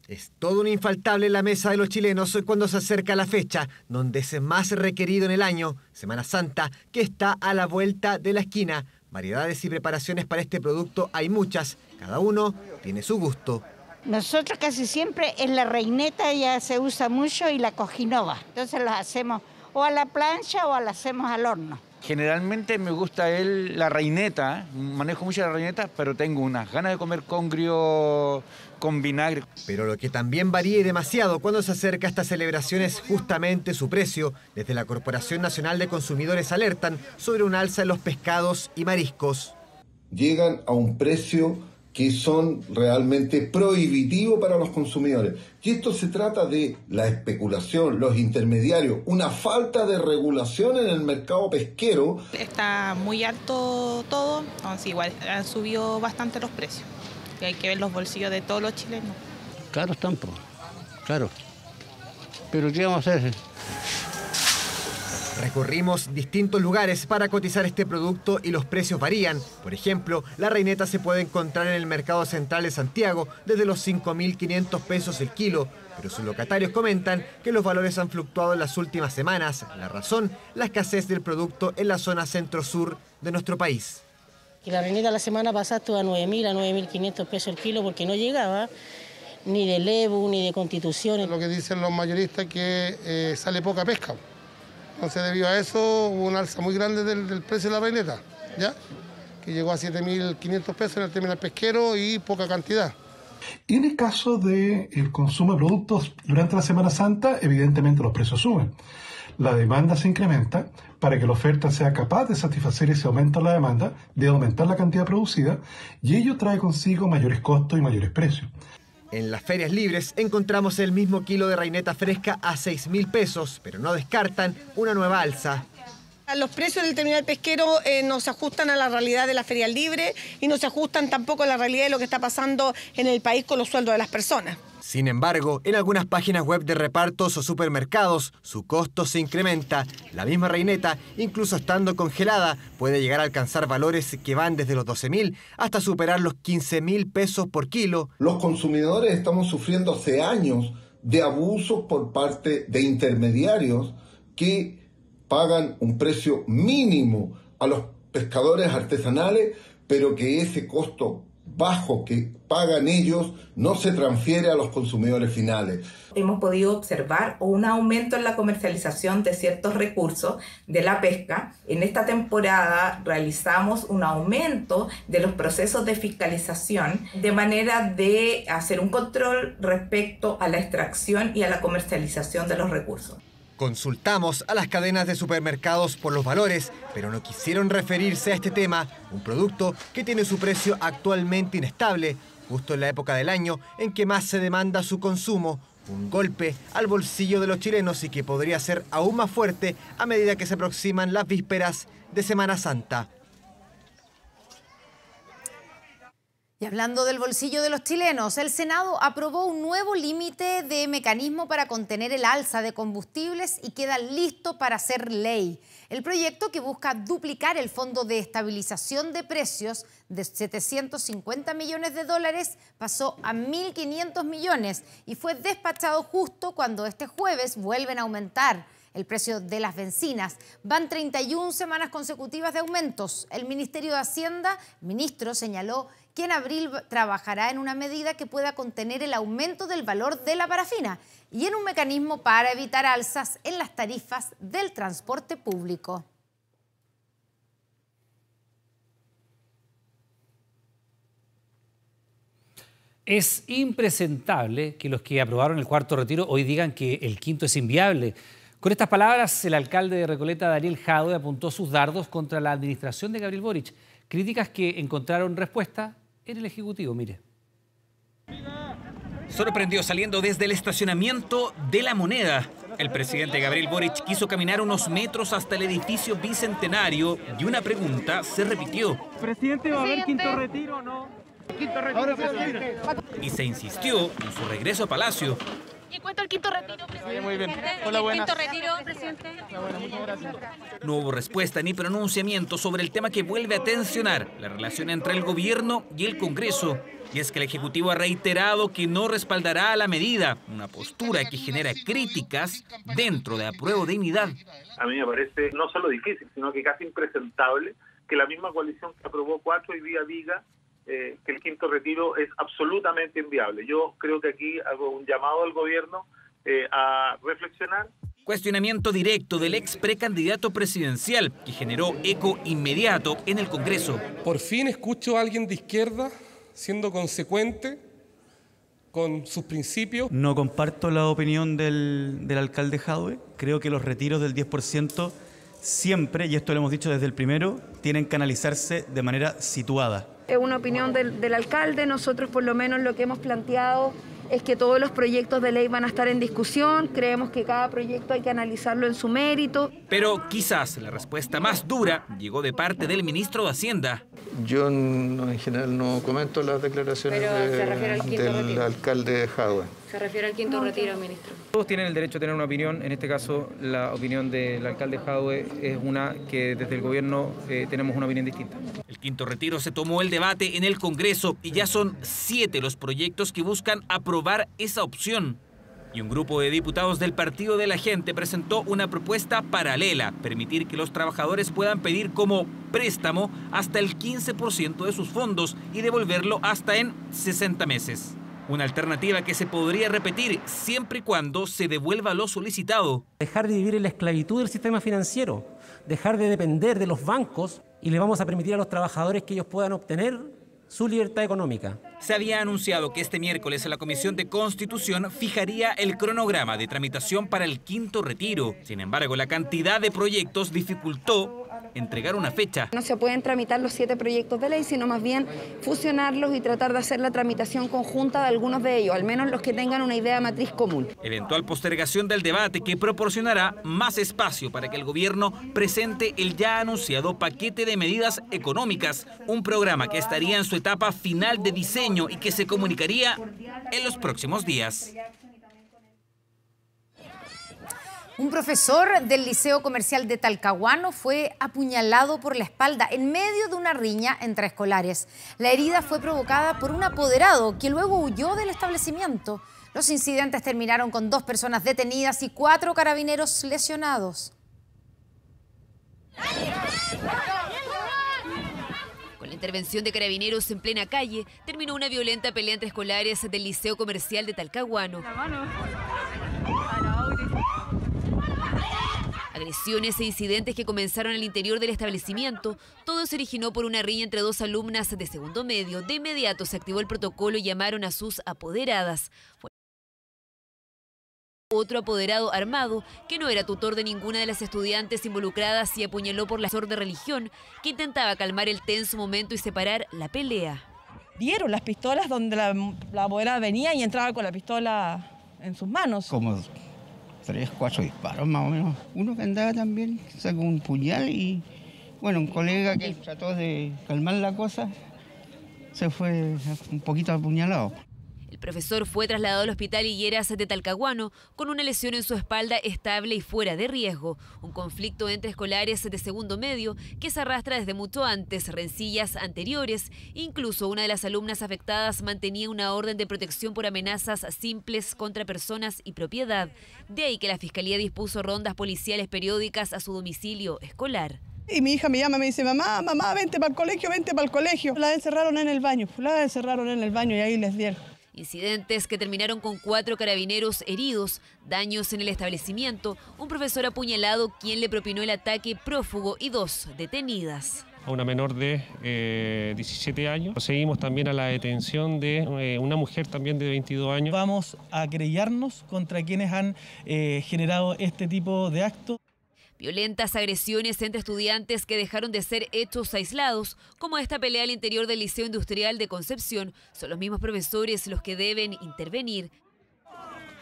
Es todo un infaltable en la mesa de los chilenos cuando se acerca la fecha, donde es más requerido en el año, Semana Santa, que está a la vuelta de la esquina. Variedades y preparaciones para este producto hay muchas, cada uno tiene su gusto. Nosotros casi siempre en la reineta ya se usa mucho y la cojinova, entonces las hacemos o a la plancha o la hacemos al horno. Generalmente me gusta la reineta, manejo mucho la reineta, pero tengo unas ganas de comer congrio con vinagre. Pero lo que también varía y demasiado cuando se acerca a esta celebración es justamente su precio. Desde la Corporación Nacional de Consumidores alertan sobre un alza en los pescados y mariscos. Llegan a un precio que son realmente prohibitivos para los consumidores. Y esto se trata de la especulación, los intermediarios, una falta de regulación en el mercado pesquero. Está muy alto todo, entonces igual han subido bastante los precios. Y hay que ver los bolsillos de todos los chilenos. Caros tampoco, claro. Pero ¿qué vamos a hacer? Recorrimos distintos lugares para cotizar este producto y los precios varían. Por ejemplo, la reineta se puede encontrar en el Mercado Central de Santiago desde los 5.500 pesos el kilo, pero sus locatarios comentan que los valores han fluctuado en las últimas semanas. La razón, la escasez del producto en la zona centro-sur de nuestro país. Y la reineta la semana pasada estuvo a 9.000, a 9.500 pesos el kilo porque no llegaba ni de Lebu ni de Constitución. Lo que dicen los mayoristas es que sale poca pesca. Entonces, debido a eso, hubo una alza muy grande del precio de la reineta, ¿ya? Que llegó a 7.500 pesos en el terminal pesquero y poca cantidad. Y en el caso del consumo de productos durante la Semana Santa, evidentemente los precios suben. La demanda se incrementa para que la oferta sea capaz de satisfacer ese aumento en la demanda, de aumentar la cantidad producida, y ello trae consigo mayores costos y mayores precios. En las ferias libres encontramos el mismo kilo de reineta fresca a 6.000 pesos, pero no descartan una nueva alza. Los precios del terminal pesquero no se ajustan a la realidad de la feria libre y no se ajustan tampoco a la realidad de lo que está pasando en el país con los sueldos de las personas. Sin embargo, en algunas páginas web de repartos o supermercados, su costo se incrementa. La misma reineta, incluso estando congelada, puede llegar a alcanzar valores que van desde los 12.000 hasta superar los 15.000 pesos por kilo. Los consumidores estamos sufriendo hace años de abusos por parte de intermediarios que pagan un precio mínimo a los pescadores artesanales, pero que ese costo bajo que pagan ellos no se transfiere a los consumidores finales. Hemos podido observar un aumento en la comercialización de ciertos recursos de la pesca. En esta temporada realizamos un aumento de los procesos de fiscalización de manera de hacer un control respecto a la extracción y a la comercialización de los recursos. Consultamos a las cadenas de supermercados por los valores, pero no quisieron referirse a este tema, un producto que tiene su precio actualmente inestable, justo en la época del año en que más se demanda su consumo, un golpe al bolsillo de los chilenos y que podría ser aún más fuerte a medida que se aproximan las vísperas de Semana Santa. Y hablando del bolsillo de los chilenos, el Senado aprobó un nuevo límite de mecanismo para contener el alza de combustibles y queda listo para ser ley. El proyecto, que busca duplicar el Fondo de Estabilización de Precios de 750 millones de dólares, pasó a 1.500 millones y fue despachado justo cuando este jueves vuelven a aumentar el precio de las bencinas. Van 31 semanas consecutivas de aumentos. El Ministerio de Hacienda, el ministro, señaló que en abril trabajará en una medida que pueda contener el aumento del valor de la parafina y en un mecanismo para evitar alzas en las tarifas del transporte público. Es impresentable que los que aprobaron el cuarto retiro hoy digan que el quinto es inviable. Con estas palabras, el alcalde de Recoleta, Daniel Jadwe, apuntó sus dardos contra la administración de Gabriel Boric. Críticas que encontraron respuesta en el Ejecutivo. Mire. Sorprendió saliendo desde el estacionamiento de La Moneda. El presidente Gabriel Boric quiso caminar unos metros hasta el edificio bicentenario y una pregunta se repitió. Presidente, ¿va a haber quinto retiro o no? Quinto retiro, presidente. Y se insistió en su regreso a Palacio. ¿Y cuánto el quinto retiro, presidente? Muy bien. Hola, buenas. ¿Quinto retiro, presidente? Hola, muchas gracias. No hubo respuesta ni pronunciamiento sobre el tema que vuelve a tensionar la relación entre el gobierno y el Congreso. Y es que el Ejecutivo ha reiterado que no respaldará la medida, una postura que genera críticas dentro de Apruebo Dignidad. A mí me parece no solo difícil, sino que casi impresentable que la misma coalición que aprobó 4 hoy día diga que el quinto retiro es absolutamente inviable. Yo creo que aquí hago un llamado al gobierno a reflexionar. Cuestionamiento directo del ex precandidato presidencial que generó eco inmediato en el Congreso. Por fin escucho a alguien de izquierda siendo consecuente con sus principios. No comparto la opinión del alcalde Jadwe. Creo que los retiros del 10% siempre, y esto lo hemos dicho desde el primero, tienen que analizarse de manera situada. Es una opinión del alcalde. Nosotros por lo menos lo que hemos planteado es que todos los proyectos de ley van a estar en discusión. Creemos que cada proyecto hay que analizarlo en su mérito. Pero quizás la respuesta más dura llegó de parte del ministro de Hacienda. Yo en general no comento las declaraciones del alcalde Jadwe. Se refiere al quinto retiro, ministro. Todos tienen el derecho a tener una opinión. En este caso, la opinión del alcalde Jadwe es una que desde el gobierno tenemos una opinión distinta. El quinto retiro se tomó el debate en el Congreso y ya son 7 los proyectos que buscan aprobar esa opción. Y un grupo de diputados del Partido de la Gente presentó una propuesta paralela, permitir que los trabajadores puedan pedir como préstamo hasta el 15% de sus fondos y devolverlo hasta en 60 meses. Una alternativa que se podría repetir siempre y cuando se devuelva lo solicitado. Dejar de vivir en la esclavitud del sistema financiero, dejar de depender de los bancos y le vamos a permitir a los trabajadores que ellos puedan obtener su libertad económica. Se había anunciado que este miércoles la Comisión de Constitución fijaría el cronograma de tramitación para el quinto retiro. Sin embargo, la cantidad de proyectos dificultó entregar una fecha. No se pueden tramitar los 7 proyectos de ley, sino más bien fusionarlos y tratar de hacer la tramitación conjunta de algunos de ellos, al menos los que tengan una idea matriz común. Eventual postergación del debate que proporcionará más espacio para que el gobierno presente el ya anunciado paquete de medidas económicas, un programa que estaría en su etapa final de diseño y que se comunicaría en los próximos días. Un profesor del Liceo Comercial de Talcahuano fue apuñalado por la espalda en medio de una riña entre escolares. La herida fue provocada por un apoderado que luego huyó del establecimiento. Los incidentes terminaron con 2 personas detenidas y 4 carabineros lesionados. Con la intervención de carabineros en plena calle, terminó una violenta pelea entre escolares del Liceo Comercial de Talcahuano. Agresiones e incidentes que comenzaron al interior del establecimiento, todo se originó por una riña entre 2 alumnas de segundo medio. De inmediato se activó el protocolo y llamaron a sus apoderadas. Otro apoderado armado, que no era tutor de ninguna de las estudiantes involucradas, y apuñaló por la profesora de religión, que intentaba calmar el tenso momento y separar la pelea. Vieron las pistolas donde la apoderada venía y entraba con la pistola en sus manos. Como 3, 4 disparos más o menos. Uno que andaba también sacó un puñal y, bueno, un colega que trató de calmar la cosa se fue un poquito apuñalado. El profesor fue trasladado al Hospital Higueras de Talcahuano con una lesión en su espalda estable y fuera de riesgo. Un conflicto entre escolares de segundo medio que se arrastra desde mucho antes, rencillas anteriores. Incluso una de las alumnas afectadas mantenía una orden de protección por amenazas simples contra personas y propiedad. De ahí que la Fiscalía dispuso rondas policiales periódicas a su domicilio escolar. Y mi hija me llama y me dice, mamá, vente para el colegio, vente para el colegio. La encerraron en el baño, y ahí les dieron. Incidentes que terminaron con 4 carabineros heridos, daños en el establecimiento, un profesor apuñalado quien le propinó el ataque prófugo y 2 detenidas. a una menor de 17 años. Procedimos también a la detención de una mujer también de 22 años. Vamos a querellarnos contra quienes han generado este tipo de actos. Violentas agresiones entre estudiantes que dejaron de ser hechos aislados, como esta pelea al interior del Liceo Industrial de Concepción, son los mismos profesores los que deben intervenir.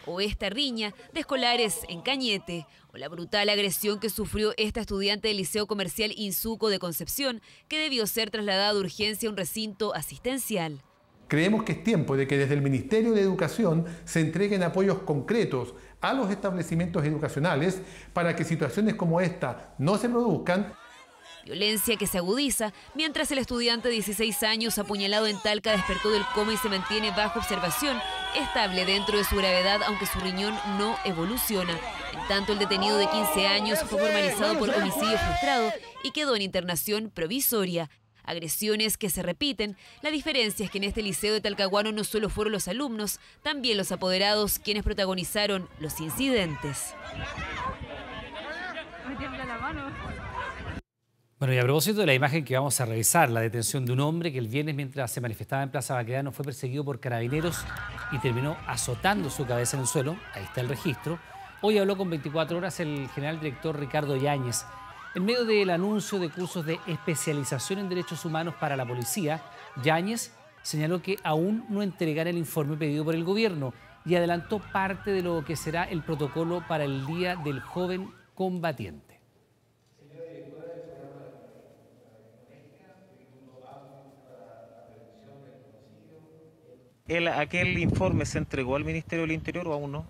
O esta riña de escolares en Cañete, o la brutal agresión que sufrió esta estudiante del Liceo Comercial Insuco de Concepción, que debió ser trasladada de urgencia a un recinto asistencial. Creemos que es tiempo de que desde el Ministerio de Educación se entreguen apoyos concretos a los establecimientos educacionales para que situaciones como esta no se produzcan. Violencia que se agudiza mientras el estudiante de 16 años apuñalado en Talca despertó del coma y se mantiene bajo observación, estable dentro de su gravedad aunque su riñón no evoluciona. En tanto, el detenido de 15 años fue formalizado por homicidio frustrado y quedó en internación provisoria. Agresiones que se repiten. La diferencia es que en este liceo de Talcahuano no solo fueron los alumnos, también los apoderados quienes protagonizaron los incidentes. Bueno, y a propósito de la imagen que vamos a revisar, la detención de un hombre que el viernes, mientras se manifestaba en Plaza Baquedano, fue perseguido por carabineros y terminó azotando su cabeza en el suelo. Ahí está el registro. Hoy habló con 24 horas el general director Ricardo Yáñez. En medio del anuncio de cursos de especialización en derechos humanos para la policía, Yáñez señaló que aún no entregará el informe pedido por el gobierno y adelantó parte de lo que será el protocolo para el Día del Joven Combatiente. ¿Aquel informe se entregó al Ministerio del Interior o aún no?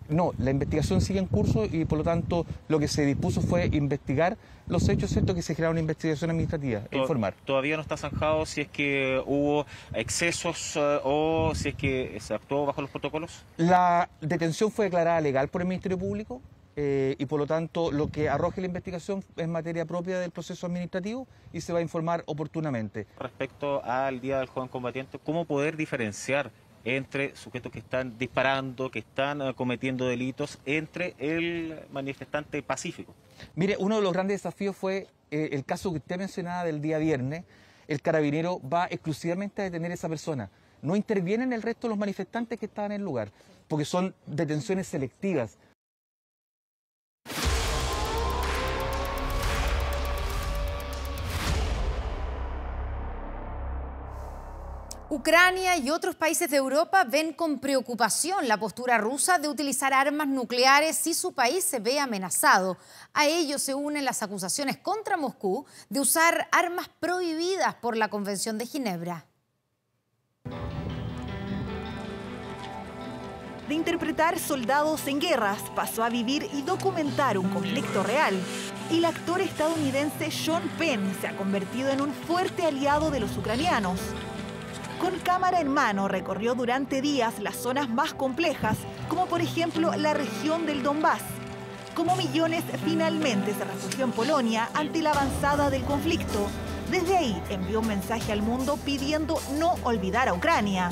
No, la investigación sigue en curso y por lo tanto lo que se dispuso fue investigar los hechos, ¿cierto? Que se genera una investigación administrativa e informar. ¿Todavía no está zanjado si es que hubo excesos o si es que se actuó bajo los protocolos? La detención fue declarada legal por el Ministerio Público y por lo tanto lo que arroje la investigación es materia propia del proceso administrativo y se va a informar oportunamente. Respecto al Día del Joven Combatiente, ¿cómo poder diferenciar entre sujetos que están disparando, que están cometiendo delitos, entre el manifestante pacífico? Mire, uno de los grandes desafíos fue el caso que usted mencionaba del día viernes. El carabinero va exclusivamente a detener a esa persona. No intervienen el resto de los manifestantes que estaban en el lugar, porque son detenciones selectivas. Ucrania y otros países de Europa ven con preocupación la postura rusa de utilizar armas nucleares si su país se ve amenazado. A ello se unen las acusaciones contra Moscú de usar armas prohibidas por la Convención de Ginebra. De interpretar soldados en guerras pasó a vivir y documentar un conflicto real. El actor estadounidense Sean Penn se ha convertido en un fuerte aliado de los ucranianos. Con cámara en mano recorrió durante días las zonas más complejas, como por ejemplo la región del Donbass. Como millones finalmente se refugió en Polonia ante la avanzada del conflicto. Desde ahí envió un mensaje al mundo pidiendo no olvidar a Ucrania.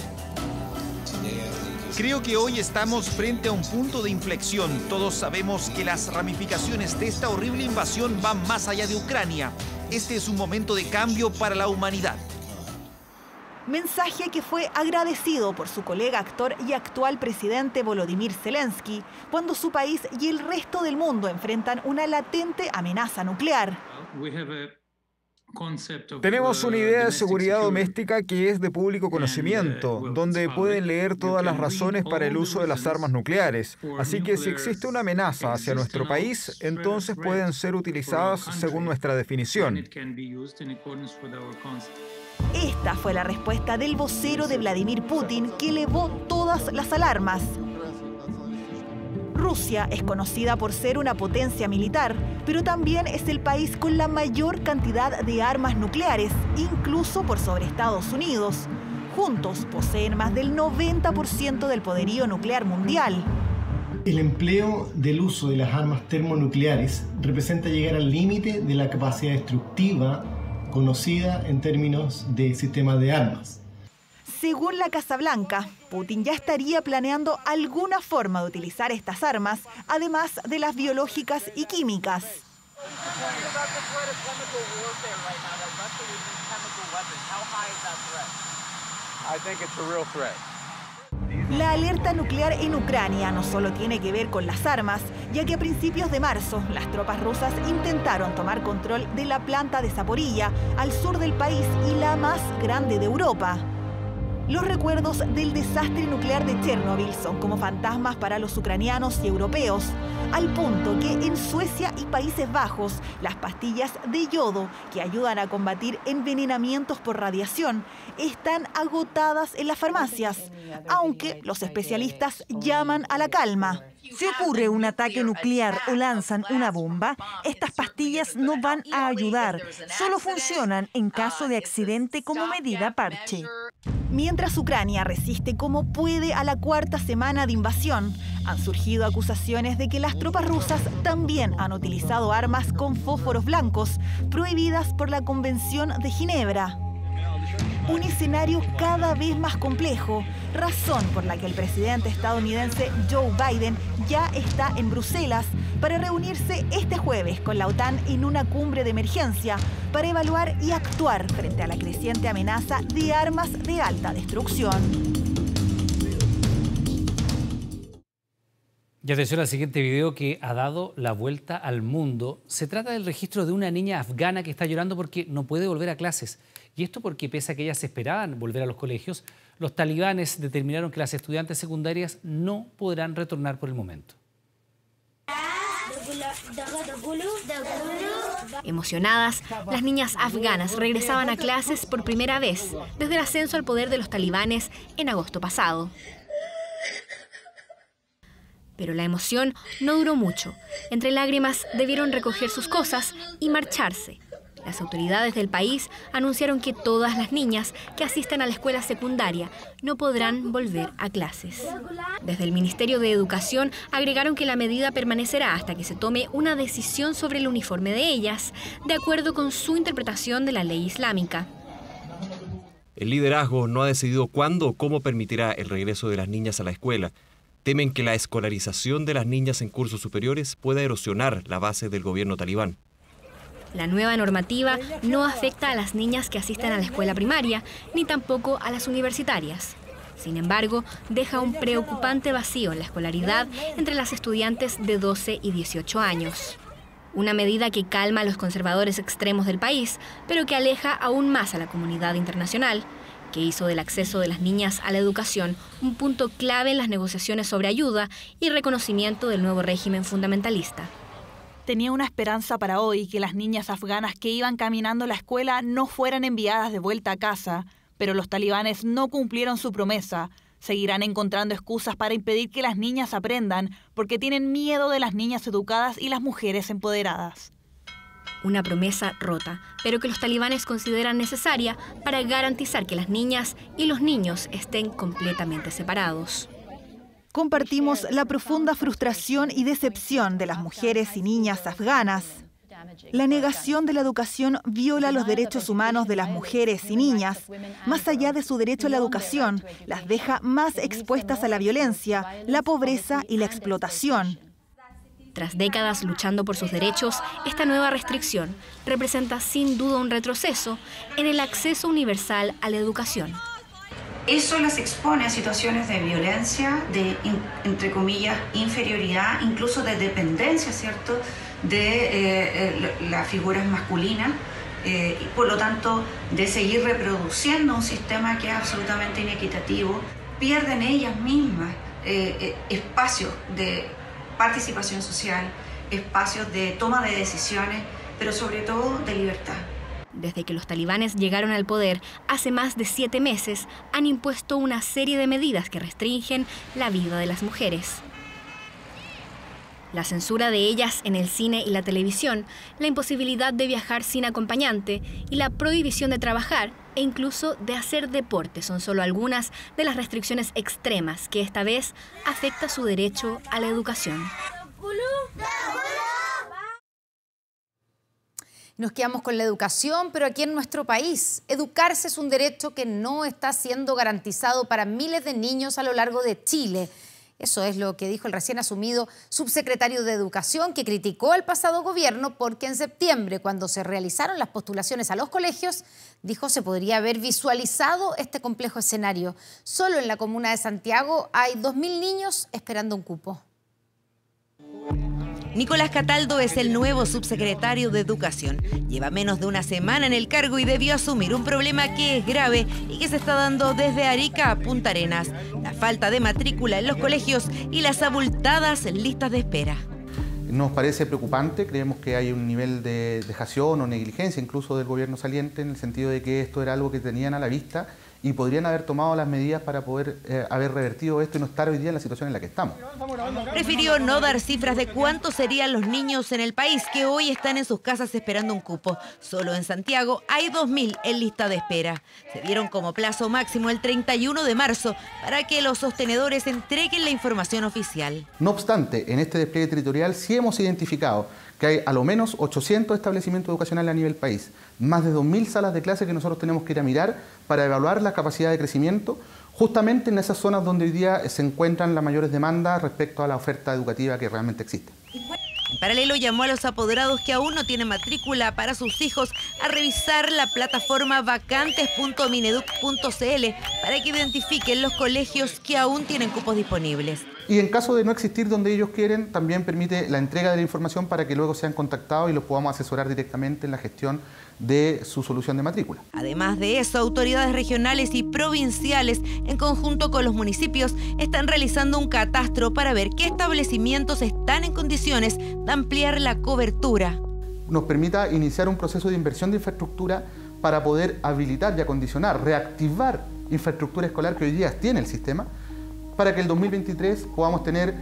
Creo que hoy estamos frente a un punto de inflexión. Todos sabemos que las ramificaciones de esta horrible invasión van más allá de Ucrania. Este es un momento de cambio para la humanidad. Mensaje que fue agradecido por su colega actor y actual presidente Volodymyr Zelensky, cuando su país y el resto del mundo enfrentan una latente amenaza nuclear. Tenemos una idea de seguridad doméstica que es de público conocimiento, donde pueden leer todas las razones para el uso de las armas nucleares. Así que si existe una amenaza hacia nuestro país, entonces pueden ser utilizadas según nuestra definición. Esta fue la respuesta del vocero de Vladimir Putin, que elevó todas las alarmas. Rusia es conocida por ser una potencia militar, pero también es el país con la mayor cantidad de armas nucleares, incluso por sobre Estados Unidos. Juntos poseen más del 90% del poderío nuclear mundial. El empleo del uso de las armas termonucleares representa llegar al límite de la capacidad destructiva conocida en términos de sistema de armas. Según la Casa Blanca, Putin ya estaría planeando alguna forma de utilizar estas armas, además de las biológicas y químicas. La alerta nuclear en Ucrania no solo tiene que ver con las armas, ya que a principios de marzo las tropas rusas intentaron tomar control de la planta de Zaporilla, al sur del país y la más grande de Europa. Los recuerdos del desastre nuclear de Chernobyl son como fantasmas para los ucranianos y europeos, al punto que en Suecia y Países Bajos las pastillas de yodo que ayudan a combatir envenenamientos por radiación están agotadas en las farmacias, aunque los especialistas llaman a la calma. Si ocurre un ataque nuclear o lanzan una bomba, estas pastillas no van a ayudar, solo funcionan en caso de accidente como medida parche. Mientras Ucrania resiste como puede a la cuarta semana de invasión, han surgido acusaciones de que las tropas rusas también han utilizado armas con fósforos blancos, prohibidas por la Convención de Ginebra. Un escenario cada vez más complejo, razón por la que el presidente estadounidense Joe Biden ya está en Bruselas para reunirse este jueves con la OTAN en una cumbre de emergencia para evaluar y actuar frente a la creciente amenaza de armas de alta destrucción. Y atención al siguiente video que ha dado la vuelta al mundo. Se trata del registro de una niña afgana que está llorando porque no puede volver a clases. Y esto porque pese a que ellas esperaban volver a los colegios, los talibanes determinaron que las estudiantes secundarias no podrán retornar por el momento. Emocionadas, las niñas afganas regresaban a clases por primera vez desde el ascenso al poder de los talibanes en agosto pasado. Pero la emoción no duró mucho. Entre lágrimas debieron recoger sus cosas y marcharse. Las autoridades del país anunciaron que todas las niñas que asisten a la escuela secundaria no podrán volver a clases. Desde el Ministerio de Educación agregaron que la medida permanecerá hasta que se tome una decisión sobre el uniforme de ellas, de acuerdo con su interpretación de la ley islámica. El liderazgo no ha decidido cuándo o cómo permitirá el regreso de las niñas a la escuela. Temen que la escolarización de las niñas en cursos superiores pueda erosionar la base del gobierno talibán. La nueva normativa no afecta a las niñas que asisten a la escuela primaria, ni tampoco a las universitarias. Sin embargo, deja un preocupante vacío en la escolaridad entre las estudiantes de 12 y 18 años. Una medida que calma a los conservadores extremos del país, pero que aleja aún más a la comunidad internacional, que hizo del acceso de las niñas a la educación un punto clave en las negociaciones sobre ayuda y reconocimiento del nuevo régimen fundamentalista. Tenía una esperanza para hoy, que las niñas afganas que iban caminando a la escuela no fueran enviadas de vuelta a casa, pero los talibanes no cumplieron su promesa. Seguirán encontrando excusas para impedir que las niñas aprendan, porque tienen miedo de las niñas educadas y las mujeres empoderadas. Una promesa rota, pero que los talibanes consideran necesaria para garantizar que las niñas y los niños estén completamente separados. Compartimos la profunda frustración y decepción de las mujeres y niñas afganas. La negación de la educación viola los derechos humanos de las mujeres y niñas. Más allá de su derecho a la educación, las deja más expuestas a la violencia, la pobreza y la explotación. Tras décadas luchando por sus derechos, esta nueva restricción representa sin duda un retroceso en el acceso universal a la educación. Eso las expone a situaciones de violencia, de, entre comillas, inferioridad, incluso de dependencia, ¿cierto?, de las figuras masculinas, y por lo tanto de seguir reproduciendo un sistema que es absolutamente inequitativo. Pierden ellas mismas espacios de participación social, espacios de toma de decisiones, pero sobre todo de libertad. Desde que los talibanes llegaron al poder hace más de 7 meses, han impuesto una serie de medidas que restringen la vida de las mujeres. La censura de ellas en el cine y la televisión, la imposibilidad de viajar sin acompañante y la prohibición de trabajar e incluso de hacer deporte son solo algunas de las restricciones extremas que esta vez afecta su derecho a la educación. Nos quedamos con la educación, pero aquí en nuestro país, educarse es un derecho que no está siendo garantizado para miles de niños a lo largo de Chile. Eso es lo que dijo el recién asumido subsecretario de Educación, que criticó al pasado gobierno porque en septiembre, cuando se realizaron las postulaciones a los colegios, dijo se podría haber visualizado este complejo escenario. Solo en la comuna de Santiago hay 2.000 niños esperando un cupo. Nicolás Cataldo es el nuevo subsecretario de Educación. Lleva menos de una semana en el cargo y debió asumir un problema que es grave y que se está dando desde Arica a Punta Arenas: la falta de matrícula en los colegios y las abultadas listas de espera. Nos parece preocupante, creemos que hay un nivel de dejación o negligencia incluso del gobierno saliente, en el sentido de que esto era algo que tenían a la vista y podrían haber tomado las medidas para poder haber revertido esto y no estar hoy día en la situación en la que estamos. Prefirió no dar cifras de cuántos serían los niños en el país que hoy están en sus casas esperando un cupo. Solo en Santiago hay 2.000 en lista de espera. Se dieron como plazo máximo el 31 de marzo para que los sostenedores entreguen la información oficial. No obstante, en este despliegue territorial sí hemos identificado que hay a lo menos 800 establecimientos educacionales a nivel país, más de 2.000 salas de clase que nosotros tenemos que ir a mirar para evaluar la capacidad de crecimiento, justamente en esas zonas donde hoy día se encuentran las mayores demandas respecto a la oferta educativa que realmente existe. En paralelo, llamó a los apoderados que aún no tienen matrícula para sus hijos a revisar la plataforma vacantes.mineduc.cl para que identifiquen los colegios que aún tienen cupos disponibles. Y en caso de no existir donde ellos quieren, también permite la entrega de la información para que luego sean contactados y los podamos asesorar directamente en la gestión de su solución de matrícula. Además de eso, autoridades regionales y provinciales, en conjunto con los municipios, están realizando un catastro para ver qué establecimientos están en condiciones de ampliar la cobertura. Nos permita iniciar un proceso de inversión de infraestructura para poder habilitar y acondicionar, reactivar infraestructura escolar que hoy día tiene el sistema, para que el 2023 podamos tener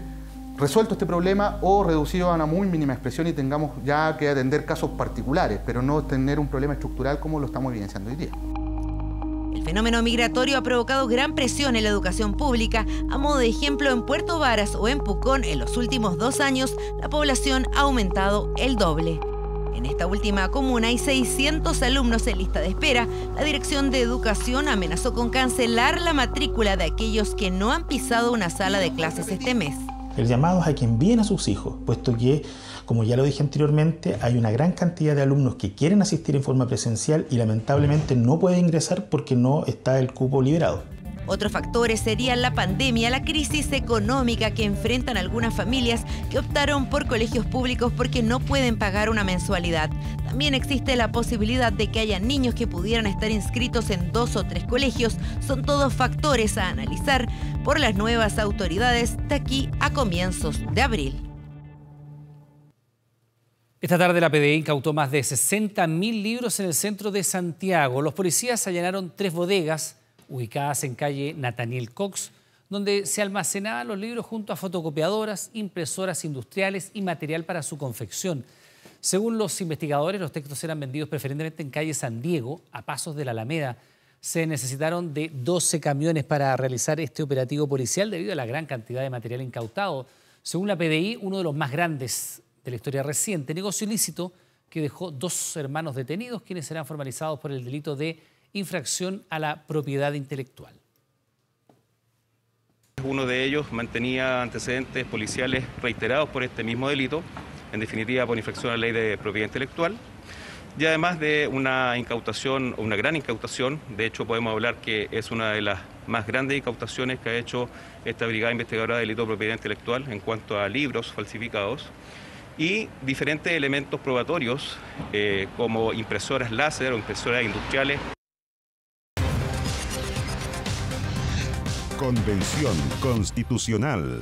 resuelto este problema o reducido a una muy mínima expresión y tengamos ya que atender casos particulares, pero no tener un problema estructural como lo estamos evidenciando hoy día. El fenómeno migratorio ha provocado gran presión en la educación pública. A modo de ejemplo, en Puerto Varas o en Pucón, en los últimos 2 años, la población ha aumentado el doble. En esta última comuna hay 600 alumnos en lista de espera. La Dirección de Educación amenazó con cancelar la matrícula de aquellos que no han pisado una sala de clases este mes. El llamado es a que envíen a sus hijos, puesto que, como ya lo dije anteriormente, hay una gran cantidad de alumnos que quieren asistir en forma presencial y lamentablemente no pueden ingresar porque no está el cupo liberado. Otros factores serían la pandemia, la crisis económica que enfrentan algunas familias que optaron por colegios públicos porque no pueden pagar una mensualidad. También existe la posibilidad de que haya niños que pudieran estar inscritos en 2 o 3 colegios. Son todos factores a analizar por las nuevas autoridades de aquí a comienzos de abril. Esta tarde la PDI incautó más de 60.000 libros en el centro de Santiago. Los policías allanaron 3 bodegas ubicadas en calle Nathaniel Cox, donde se almacenaban los libros junto a fotocopiadoras, impresoras industriales y material para su confección. Según los investigadores, los textos eran vendidos preferentemente en calle San Diego, a pasos de la Alameda. Se necesitaron de 12 camiones para realizar este operativo policial debido a la gran cantidad de material incautado. Según la PDI, uno de los más grandes de la historia reciente, negocio ilícito que dejó 2 hermanos detenidos, quienes serán formalizados por el delito de infracción a la propiedad intelectual. Uno de ellos mantenía antecedentes policiales reiterados por este mismo delito, en definitiva por infracción a la ley de propiedad intelectual, y además de una incautación, una gran incautación. De hecho podemos hablar que es una de las más grandes incautaciones que ha hecho esta Brigada Investigadora de Delito de Propiedad Intelectual en cuanto a libros falsificados, y diferentes elementos probatorios como impresoras láser o impresoras industriales. Convención Constitucional.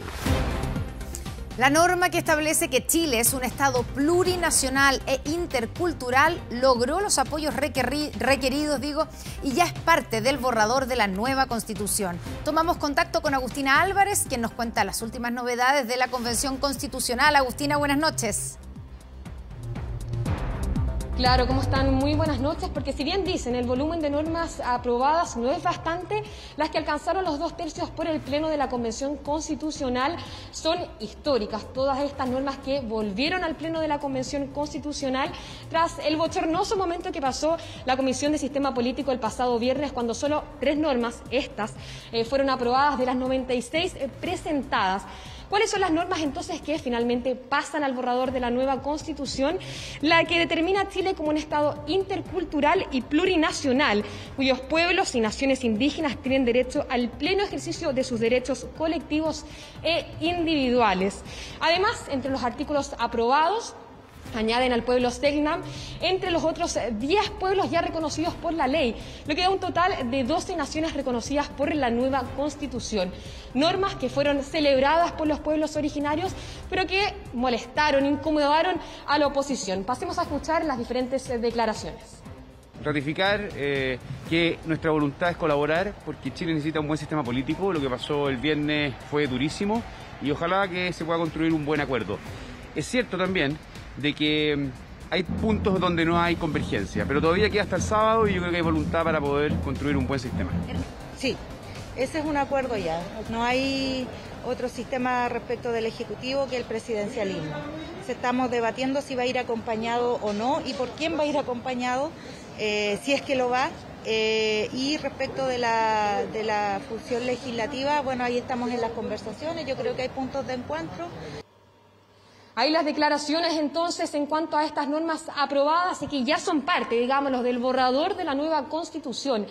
La norma que establece que Chile es un Estado plurinacional e intercultural logró los apoyos requeridos, y ya es parte del borrador de la nueva Constitución. Tomamos contacto con Agustina Álvarez, quien nos cuenta las últimas novedades de la Convención Constitucional. Agustina, buenas noches. Claro, ¿cómo están? Muy buenas noches, porque si bien dicen el volumen de normas aprobadas no es bastante, las que alcanzaron los 2/3 por el Pleno de la Convención Constitucional son históricas. Todas estas normas que volvieron al Pleno de la Convención Constitucional tras el bochornoso momento que pasó la Comisión de Sistema Político el pasado viernes, cuando solo 3 normas, estas, fueron aprobadas de las 96 presentadas. ¿Cuáles son las normas entonces que finalmente pasan al borrador de la nueva Constitución? La que determina a Chile como un Estado intercultural y plurinacional, cuyos pueblos y naciones indígenas tienen derecho al pleno ejercicio de sus derechos colectivos e individuales. Además, entre los artículos aprobados, añaden al pueblo Selknam entre los otros 10 pueblos ya reconocidos por la ley, lo que da un total de 12 naciones reconocidas por la nueva Constitución. Normas que fueron celebradas por los pueblos originarios, pero que molestaron, incomodaron a la oposición. Pasemos a escuchar las diferentes declaraciones. Ratificar que nuestra voluntad es colaborar, porque Chile necesita un buen sistema político. Lo que pasó el viernes fue durísimo y ojalá que se pueda construir un buen acuerdo. Es cierto también de que hay puntos donde no hay convergencia, pero todavía queda hasta el sábado y yo creo que hay voluntad para poder construir un buen sistema. Sí, ese es un acuerdo ya. No hay otro sistema respecto del Ejecutivo que el presidencialismo. Estamos debatiendo si va a ir acompañado o no y por quién va a ir acompañado, si es que lo va. Y respecto de la función legislativa, bueno, ahí estamos en las conversaciones. Yo creo que hay puntos de encuentro. Hay las declaraciones entonces en cuanto a estas normas aprobadas y que ya son parte, digámoslo, del borrador de la nueva Constitución.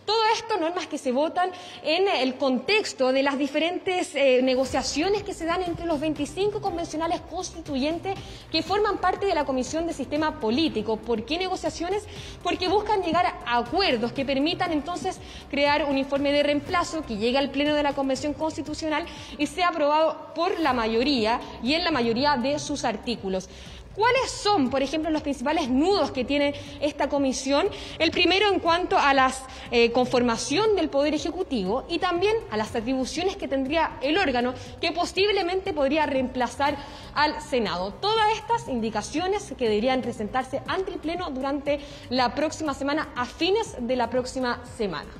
Todo esto, normas que se votan en el contexto de las diferentes negociaciones que se dan entre los 25 convencionales constituyentes que forman parte de la Comisión de Sistema Político. ¿Por qué negociaciones? Porque buscan llegar a acuerdos que permitan entonces crear un informe de reemplazo que llegue al Pleno de la Convención Constitucional y sea aprobado por la mayoría y en la mayoría de sus artículos. ¿Cuáles son, por ejemplo, los principales nudos que tiene esta comisión? El primero en cuanto a la conformación del Poder Ejecutivo y también a las atribuciones que tendría el órgano que posiblemente podría reemplazar al Senado. Todas estas indicaciones que deberían presentarse ante el Pleno durante la próxima semana, a fines de la próxima semana.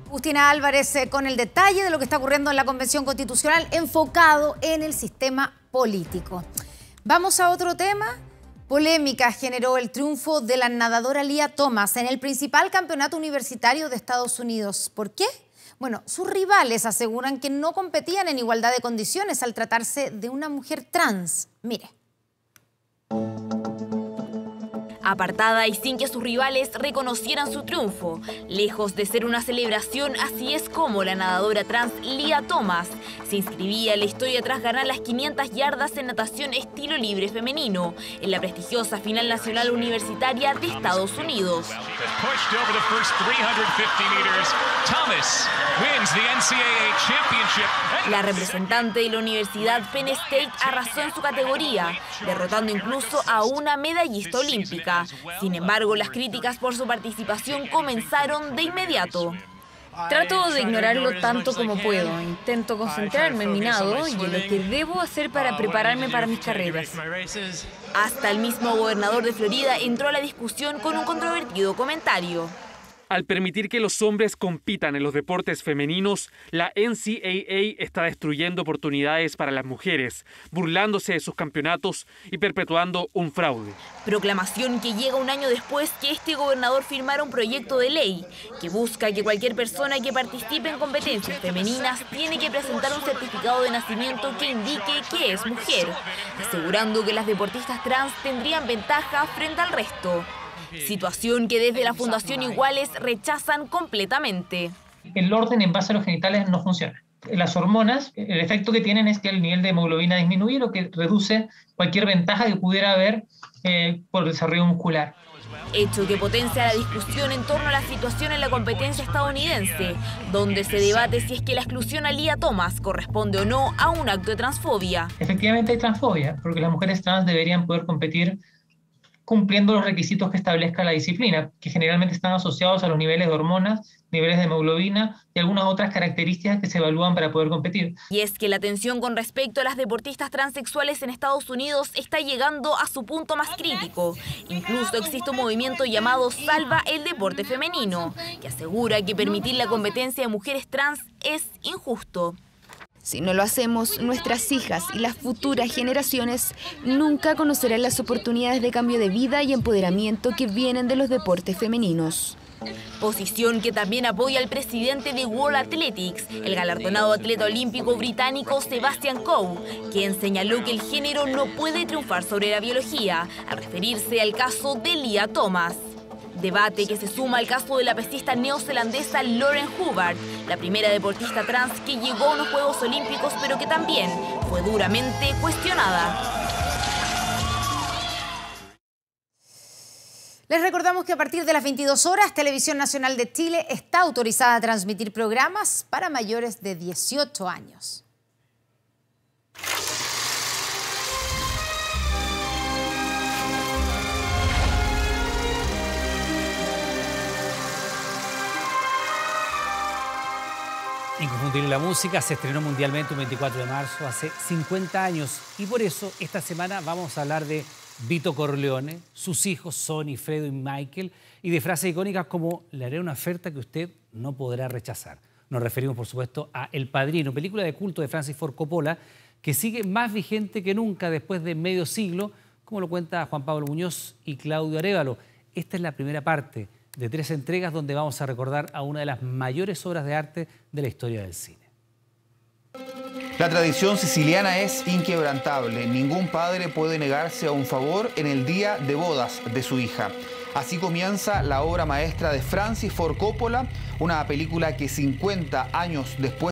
Agustina Álvarez con el detalle de lo que está ocurriendo en la Convención Constitucional enfocado en el sistema político. Vamos a otro tema. Polémica generó el triunfo de la nadadora Lia Thomas en el principal campeonato universitario de Estados Unidos. ¿Por qué? Bueno, sus rivales aseguran que no competían en igualdad de condiciones al tratarse de una mujer trans. Mire. Apartada y sin que sus rivales reconocieran su triunfo. Lejos de ser una celebración, así es como la nadadora trans Lia Thomas se inscribía en la historia tras ganar las 500 yardas en natación estilo libre femenino en la prestigiosa final nacional universitaria de Estados Unidos. La representante de la Universidad Penn State arrasó en su categoría, derrotando incluso a una medallista olímpica. Sin embargo, las críticas por su participación comenzaron de inmediato. Trato de ignorarlo tanto como puedo. Intento concentrarme en mi nado y en lo que debo hacer para prepararme para mis carreras. Hasta el mismo gobernador de Florida entró a la discusión con un controvertido comentario. Al permitir que los hombres compitan en los deportes femeninos, la NCAA está destruyendo oportunidades para las mujeres, burlándose de sus campeonatos y perpetuando un fraude. Proclamación que llega un año después que este gobernador firmara un proyecto de ley que busca que cualquier persona que participe en competencias femeninas tiene que presentar un certificado de nacimiento que indique que es mujer, asegurando que las deportistas trans tendrían ventaja frente al resto. Situación que desde la Fundación Iguales rechazan completamente. El orden en base a los genitales no funciona. Las hormonas, el efecto que tienen es que el nivel de hemoglobina disminuye, lo que reduce cualquier ventaja que pudiera haber por desarrollo muscular. Hecho que potencia la discusión en torno a la situación en la competencia estadounidense, donde se debate si es que la exclusión a Lia Thomas corresponde o no a un acto de transfobia. Efectivamente hay transfobia, porque las mujeres trans deberían poder competir cumpliendo los requisitos que establezca la disciplina, que generalmente están asociados a los niveles de hormonas, niveles de hemoglobina y algunas otras características que se evalúan para poder competir. Y es que la tensión con respecto a las deportistas transexuales en Estados Unidos está llegando a su punto más crítico. Incluso existe un movimiento llamado Salva el Deporte Femenino, que asegura que permitir la competencia de mujeres trans es injusto. Si no lo hacemos, nuestras hijas y las futuras generaciones nunca conocerán las oportunidades de cambio de vida y empoderamiento que vienen de los deportes femeninos. Posición que también apoya al presidente de World Athletics, el galardonado atleta olímpico británico Sebastian Coe, quien señaló que el género no puede triunfar sobre la biología, al referirse al caso de Lia Thomas. Debate que se suma al caso de la pesista neozelandesa Lauren Hubbard, la primera deportista trans que llegó a unos Juegos Olímpicos, pero que también fue duramente cuestionada. Les recordamos que a partir de las 22 horas, Televisión Nacional de Chile está autorizada a transmitir programas para mayores de 18 años. Inconfundible la música se estrenó mundialmente un 24 de marzo, hace 50 años. Y por eso, esta semana vamos a hablar de Vito Corleone, sus hijos Sonny, Fredo y Michael, y de frases icónicas como "le haré una oferta que usted no podrá rechazar". Nos referimos, por supuesto, a El Padrino, película de culto de Francis Ford Coppola, que sigue más vigente que nunca después de medio siglo, como lo cuenta Juan Pablo Muñoz y Claudio Arévalo. Esta es la primera parte de 3 entregas donde vamos a recordar a una de las mayores obras de arte de la historia del cine. La tradición siciliana es inquebrantable. Ningún padre puede negarse a un favor en el día de bodas de su hija. Así comienza la obra maestra de Francis Ford Coppola, una película que 50 años después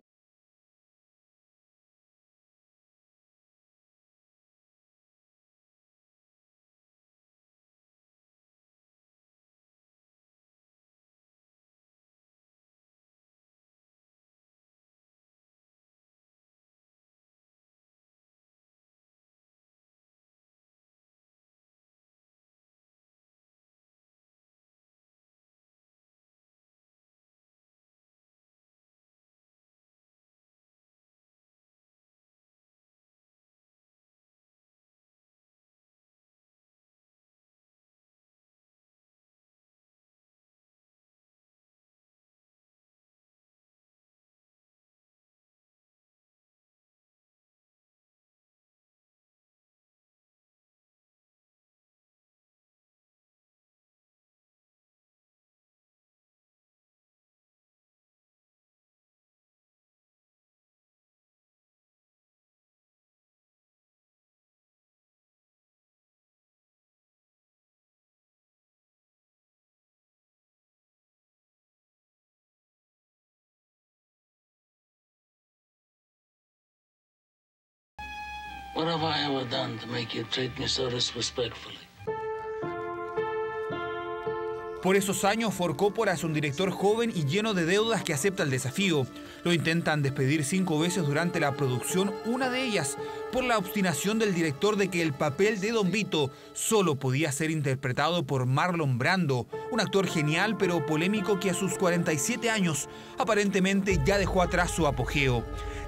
What have I ever done to make you treat me so disrespectfully? Por esos años, Ford Coppola es un director joven y lleno de deudas que acepta el desafío. Lo intentan despedir 5 veces durante la producción, una de ellas por la obstinación del director de que el papel de Don Vito solo podía ser interpretado por Marlon Brando, un actor genial pero polémico que a sus 47 años aparentemente ya dejó atrás su apogeo.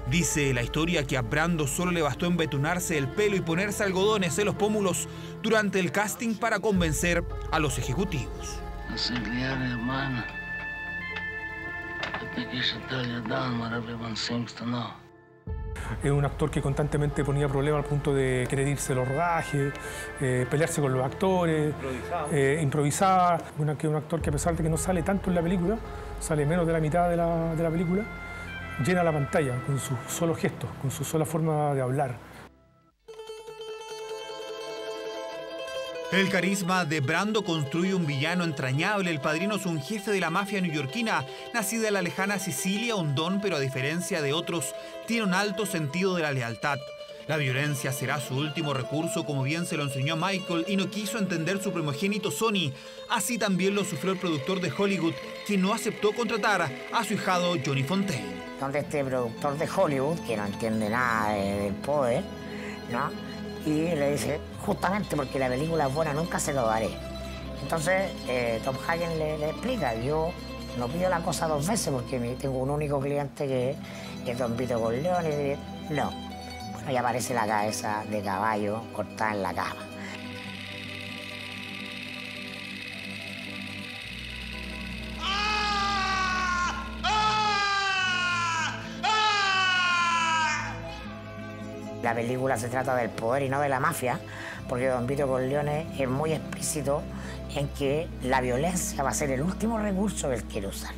Dice la historia que a Brando solo le bastó embetunarse el pelo y ponerse algodones en los pómulos durante el casting para convencer a los ejecutivos. Es un actor que constantemente ponía problemas al punto de querer irse de los rodajes, pelearse con los actores, improvisaba. Un actor que a pesar de que no sale tanto en la película, sale menos de la mitad de la película, llena la pantalla con sus solos gestos, con su sola forma de hablar. El carisma de Brando construye un villano entrañable. El Padrino es un jefe de la mafia neoyorquina, nacida en la lejana Sicilia, un don, pero a diferencia de otros, tiene un alto sentido de la lealtad. La violencia será su último recurso, como bien se lo enseñó a Michael, y no quiso entender su primogénito Sonny. Así también lo sufrió el productor de Hollywood, que no aceptó contratar a su hijado Johnny Fontaine. Donde este productor de Hollywood, que no entiende nada del poder, ¿no? Y le dice, justamente porque la película es buena, nunca se lo daré. Entonces, Tom Hagen le explica, yo no pido la cosa 2 veces porque tengo un único cliente que es Don Vito Corleone. No. Bueno, y aparece la cabeza de caballo cortada en la cama. La película se trata del poder y no de la mafia, porque Don Vito Corleone es muy explícito en que la violencia va a ser el último recurso que él quiere usar.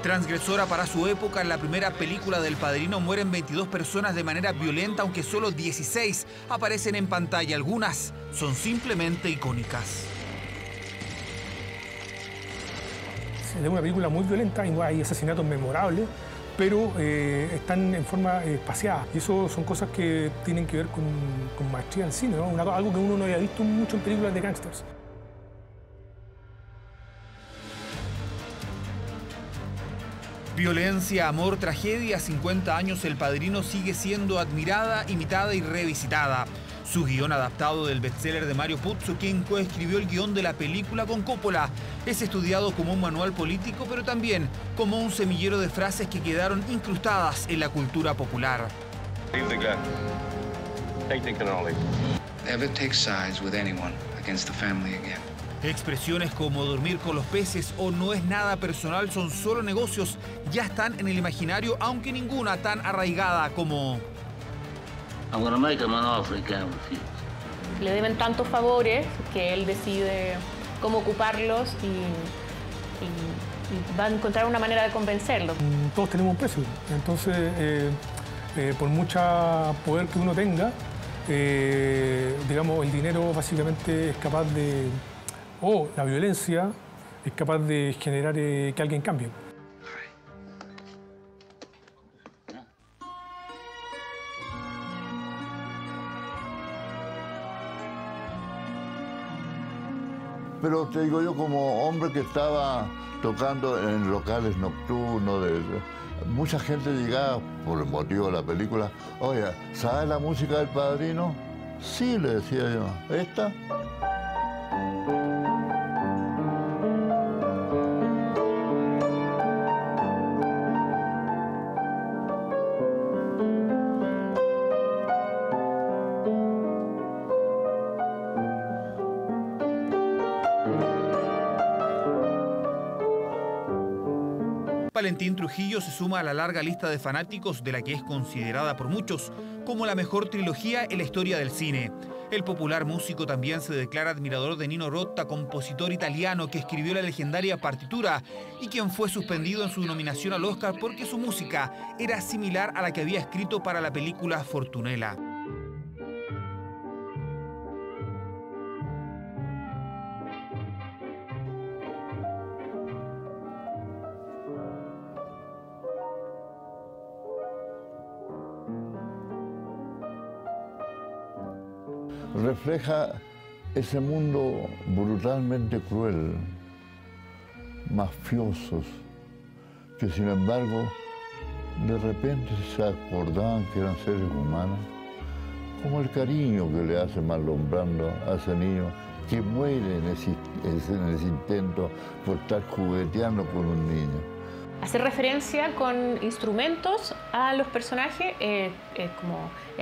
Transgresora para su época, en la primera película del Padrino mueren 22 personas de manera violenta, aunque solo 16 aparecen en pantalla. Algunas son simplemente icónicas. Es una película muy violenta, hay asesinatos memorables, pero están en forma espaciada. Y eso son cosas que tienen que ver con maestría en cine, ¿no? Algo que uno no había visto mucho en películas de gángsters. Violencia, amor, tragedia, 50 años El Padrino sigue siendo admirada, imitada y revisitada. Su guión adaptado del bestseller de Mario Puzo, quien coescribió el guión de la película con Coppola, es estudiado como un manual político, pero también como un semillero de frases que quedaron incrustadas en la cultura popular. Expresiones como dormir con los peces o no es nada personal, son solo negocios, ya están en el imaginario, aunque ninguna tan arraigada como... Le deben tantos favores que él decide cómo ocuparlos y va a encontrar una manera de convencerlos. Todos tenemos un precio, entonces por mucho poder que uno tenga, digamos, el dinero básicamente es capaz de, o la violencia es capaz de generar que alguien cambie. Pero te digo yo, como hombre que estaba tocando en locales nocturnos, mucha gente llegaba por el motivo de la película. Oye, ¿sabes la música del Padrino? Sí, le decía yo. ¿Esta? Valentín Trujillo se suma a la larga lista de fanáticos de la que es considerada por muchos como la mejor trilogía en la historia del cine. El popular músico también se declara admirador de Nino Rota, compositor italiano que escribió la legendaria partitura y quien fue suspendido en su nominación al Oscar porque su música era similar a la que había escrito para la película Fortunella. Refleja ese mundo brutalmente cruel, mafiosos, que sin embargo de repente se acordaban que eran seres humanos, como el cariño que le hace Marlon Brando a ese niño que muere en ese intento por estar jugueteando con un niño. Hacer referencia con instrumentos a los personajes es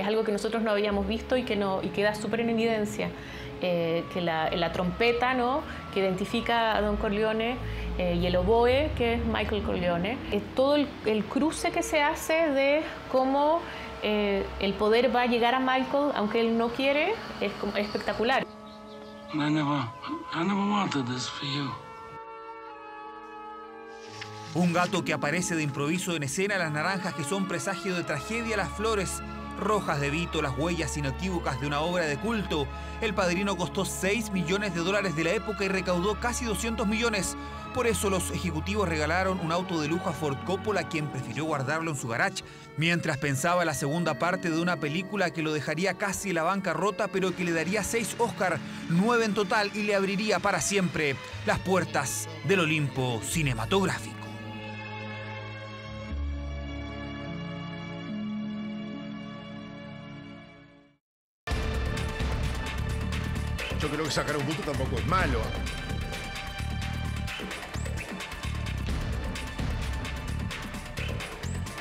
algo que nosotros no habíamos visto y que queda súper en evidencia. Que la trompeta, ¿no?, que identifica a Don Corleone, y el oboe, que es Michael Corleone. Todo el cruce que se hace de cómo el poder va a llegar a Michael, aunque él no quiere, es espectacular. I never wanted this for you. Un gato que aparece de improviso en escena, las naranjas que son presagio de tragedia, las flores rojas de Vito, las huellas inequívocas de una obra de culto. El Padrino costó $6 millones de la época y recaudó casi 200 millones. Por eso los ejecutivos regalaron un auto de lujo a Ford Coppola, quien prefirió guardarlo en su garage, mientras pensaba la segunda parte de una película que lo dejaría casi en la bancarrota, pero que le daría 6 Oscar, 9 en total, y le abriría para siempre las puertas del Olimpo cinematográfico. Yo creo que sacar un punto tampoco es malo.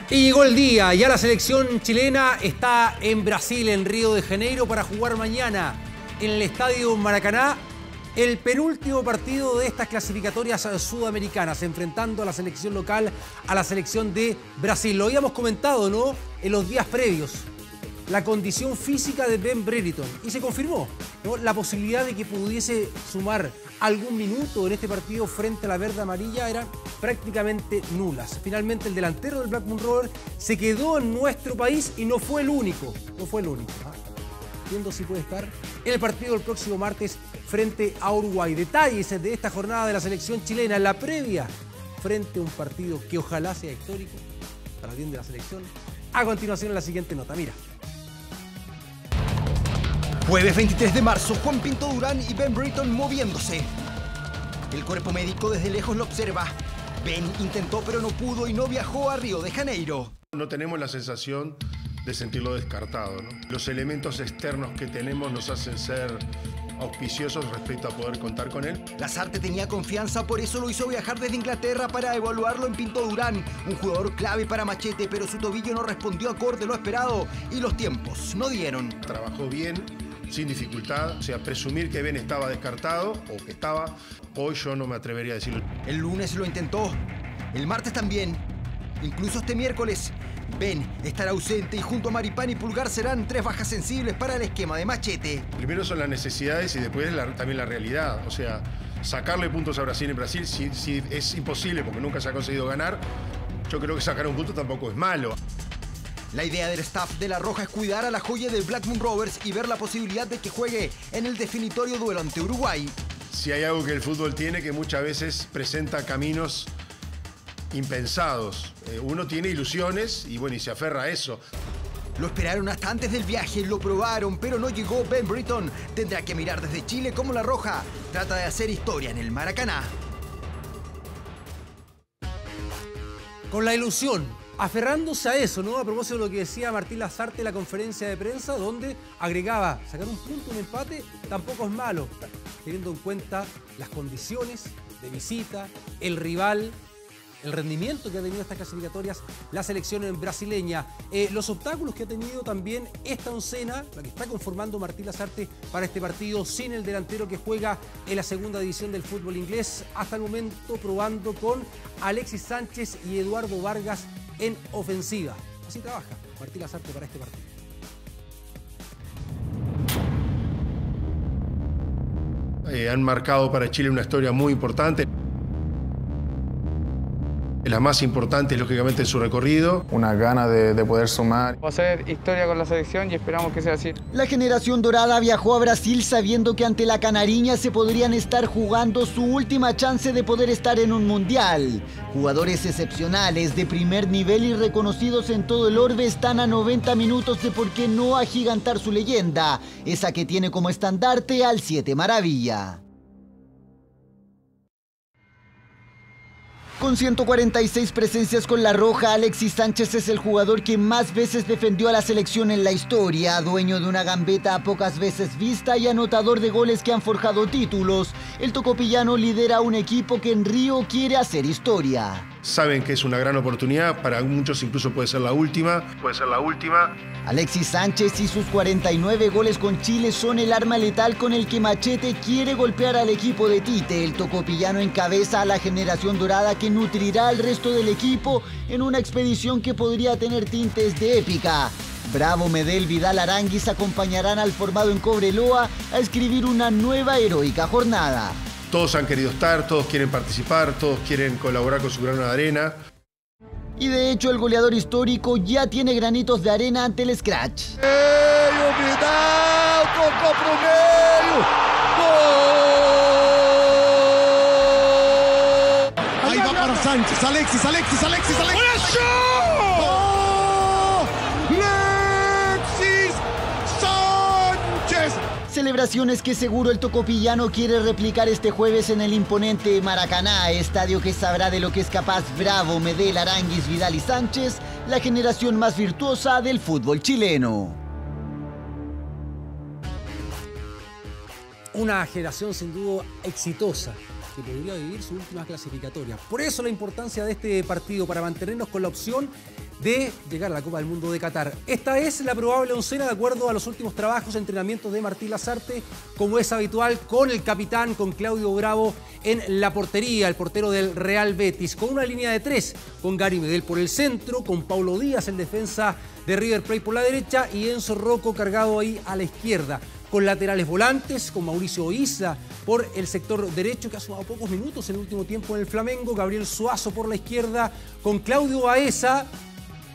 Y llegó el día, ya la selección chilena está en Brasil, en Río de Janeiro, para jugar mañana en el Estadio Maracaná el penúltimo partido de estas clasificatorias sudamericanas, enfrentando a la selección local, a la selección de Brasil. Lo habíamos comentado, ¿no?, en los días previos, la condición física de Ben Brereton, y se confirmó, ¿no?, la posibilidad de que pudiese sumar algún minuto en este partido frente a la verde amarilla eran prácticamente nulas. Finalmente el delantero del Blackburn Rovers se quedó en nuestro país y no fue el único, viendo si puede estar en el partido del próximo martes frente a Uruguay. Detalles de esta jornada de la selección chilena en la previa frente a un partido que ojalá sea histórico para el bien de la selección. A continuación en la siguiente nota, mira. Jueves 23 de marzo, Juan Pinto Durán y Ben Brereton moviéndose. El cuerpo médico desde lejos lo observa. Ben intentó pero no pudo y no viajó a Río de Janeiro. No tenemos la sensación de sentirlo descartado, ¿no? Los elementos externos que tenemos nos hacen ser auspiciosos respecto a poder contar con él. Lasarte tenía confianza, por eso lo hizo viajar desde Inglaterra para evaluarlo en Pinto Durán, un jugador clave para Machete, pero su tobillo no respondió acorde a lo esperado y los tiempos no dieron. Trabajó bien, sin dificultad, o sea, presumir que Ben estaba descartado o que estaba, hoy yo no me atrevería a decirlo. El lunes lo intentó, el martes también, incluso este miércoles. Ben estará ausente y junto a Maripán y Pulgar serán 3 bajas sensibles para el esquema de Machete. Primero son las necesidades y después también la realidad. O sea, sacarle puntos a Brasil en Brasil si es imposible porque nunca se ha conseguido ganar. Yo creo que sacar un punto tampoco es malo. La idea del staff de La Roja es cuidar a la joya del Blackburn Rovers y ver la posibilidad de que juegue en el definitorio duelo ante Uruguay. Si hay algo que el fútbol tiene que muchas veces presenta caminos impensados. Uno tiene ilusiones y bueno, y se aferra a eso. Lo esperaron hasta antes del viaje, lo probaron, pero no llegó Ben Brereton. Tendrá que mirar desde Chile cómo La Roja trata de hacer historia en el Maracaná. Con la ilusión, aferrándose a eso, ¿no? A propósito de lo que decía Martín Lasarte en la conferencia de prensa, donde agregaba, sacar un punto, un empate, tampoco es malo, teniendo en cuenta las condiciones de visita, el rival, el rendimiento que ha tenido estas clasificatorias la selección brasileña, los obstáculos que ha tenido también esta oncena, la que está conformando Martín Lasarte para este partido, sin el delantero que juega en la segunda división del fútbol inglés, hasta el momento probando con Alexis Sánchez y Eduardo Vargas en ofensiva. Así trabaja Martín Lasarte para este partido. Han marcado para Chile una historia muy importante. La más importante, lógicamente, en su recorrido. Una gana de poder sumar. Va a ser historia con la selección y esperamos que sea así. La generación dorada viajó a Brasil sabiendo que ante la Canariña se podrían estar jugando su última chance de poder estar en un mundial. Jugadores excepcionales, de primer nivel y reconocidos en todo el orbe están a 90 minutos de por qué no agigantar su leyenda, esa que tiene como estandarte al 7 Maravilla. Con 146 presencias con La Roja, Alexis Sánchez es el jugador que más veces defendió a la selección en la historia, dueño de una gambeta pocas veces vista y anotador de goles que han forjado títulos. El tocopillano lidera un equipo que en Río quiere hacer historia. Saben que es una gran oportunidad, para muchos incluso puede ser la última. Alexis Sánchez y sus 49 goles con Chile son el arma letal con el que Machete quiere golpear al equipo de Tite. El tocopillano encabeza a la generación dorada que nutrirá al resto del equipo en una expedición que podría tener tintes de épica. Bravo, Medel, Vidal, Aránguiz acompañarán al formado en Cobreloa a escribir una nueva heroica jornada. Todos han querido estar, todos quieren participar, todos quieren colaborar con su grano de arena. Y de hecho el goleador histórico ya tiene granitos de arena ante el scratch. Vidal tocó pro meio. Gol! Ahí va para Sánchez, Alexis. Celebraciones que seguro el tocopillano quiere replicar este jueves en el imponente Maracaná, estadio que sabrá de lo que es capaz Bravo, Medel, Aránguiz, Vidal y Sánchez, la generación más virtuosa del fútbol chileno. Una generación sin duda exitosa que podría vivir sus últimas clasificatorias. Por eso la importancia de este partido, para mantenernos con la opción de llegar a la Copa del Mundo de Qatar. Esta es la probable oncena de acuerdo a los últimos trabajos, entrenamientos de Martín Lasarte, como es habitual, con el capitán, con Claudio Bravo en la portería, el portero del Real Betis, con una línea de 3, con Gary Medel por el centro, con Paulo Díaz en defensa de River Plate por la derecha y Enzo Rocco cargado ahí a la izquierda, con laterales volantes, con Mauricio Isla por el sector derecho, que ha sumado pocos minutos en el último tiempo en el Flamengo, Gabriel Suazo por la izquierda, con Claudio Baeza,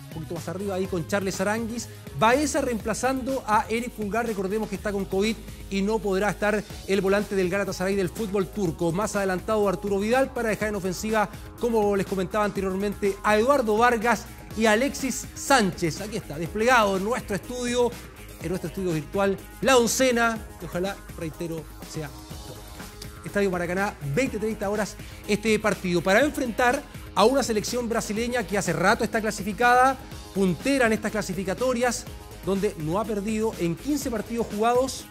un poquito más arriba ahí con Charles Aranguis, Baeza reemplazando a Eric Pulgar, recordemos que está con COVID y no podrá estar el volante del Galatasaray del fútbol turco. Más adelantado Arturo Vidal para dejar en ofensiva, como les comentaba anteriormente, a Eduardo Vargas y a Alexis Sánchez. Aquí está, desplegado en nuestro estudio virtual, la oncena, que ojalá, reitero, sea histórica. Estadio Maracaná, 20-30 horas este partido, para enfrentar a una selección brasileña que hace rato está clasificada, puntera en estas clasificatorias, donde no ha perdido en 15 partidos jugados,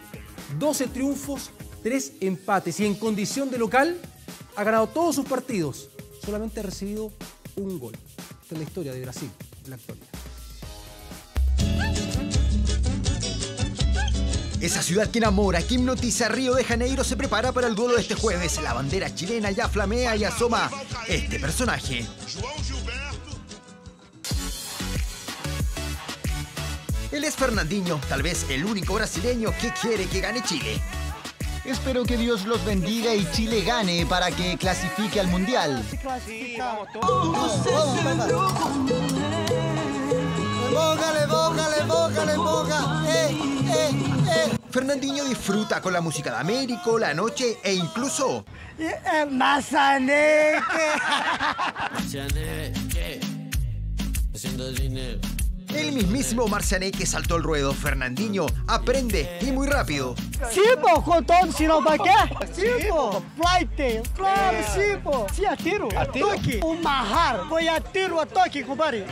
12 triunfos, 3 empates, y en condición de local ha ganado todos sus partidos, solamente ha recibido un gol. Esta es la historia de Brasil en la actualidad. Esa ciudad que enamora, que hipnotiza, Río de Janeiro, se prepara para el duelo de este jueves. La bandera chilena ya flamea y asoma este personaje. Él es Fernandinho, tal vez el único brasileño que quiere que gane Chile. Espero que Dios los bendiga y Chile gane para que clasifique al Mundial. Fernandinho disfruta con la música de Américo, la noche e incluso... El mismísimo Marcianeque saltó el ruedo. Fernandinho aprende y muy rápido. Sí, po, com todo, se não vai quer? Sí, po, flight, claro, sí, po. Sí, a tiro, a toque, un majar, voy a tiro, a toque, compadre.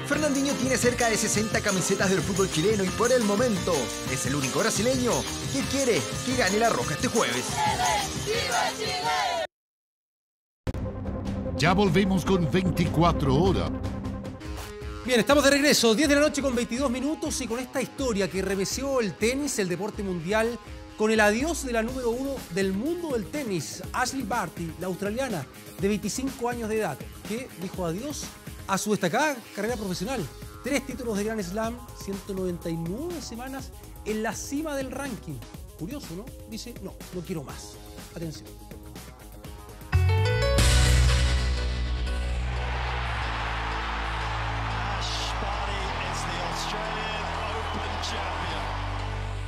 Fernandinho tiene cerca de 60 camisetas del fútbol chileno y por el momento es el único brasileño que quiere que gane la Roja este jueves. Ya volvemos con 24 horas. Bien, estamos de regreso, 10 de la noche con 22 minutos y con esta historia que remeció el tenis, el deporte mundial, con el adiós de la número 1 del mundo del tenis, Ashleigh Barty, la australiana de 25 años de edad, que dijo adiós a su destacada carrera profesional. 3 títulos de Grand Slam, 199 semanas en la cima del ranking. Curioso, ¿no? Dice, no quiero más. Atención.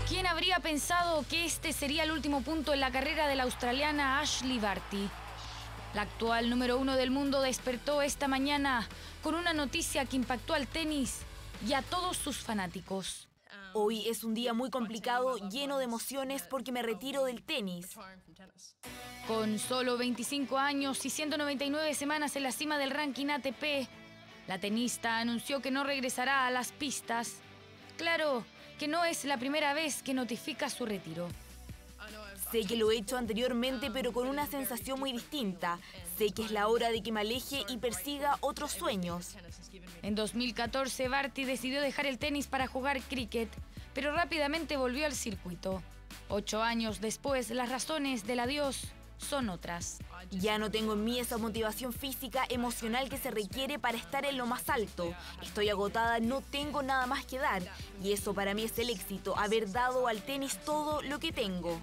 ¿Quién habría pensado que este sería el último punto en la carrera de la australiana Ashleigh Barty? La actual número 1 del mundo despertó esta mañana con una noticia que impactó al tenis y a todos sus fanáticos. Hoy es un día muy complicado, lleno de emociones porque me retiro del tenis. Con solo 25 años y 199 semanas en la cima del ranking ATP, la tenista anunció que no regresará a las pistas. Claro que no es la primera vez que notifica su retiro. Sé que lo he hecho anteriormente, pero con una sensación muy distinta. Sé que es la hora de que me aleje y persiga otros sueños. En 2014, Barty decidió dejar el tenis para jugar cricket, pero rápidamente volvió al circuito. 8 años después, las razones del adiós son otras. Ya no tengo en mí esa motivación física, emocional que se requiere para estar en lo más alto. Estoy agotada, no tengo nada más que dar. Y eso para mí es el éxito, haber dado al tenis todo lo que tengo.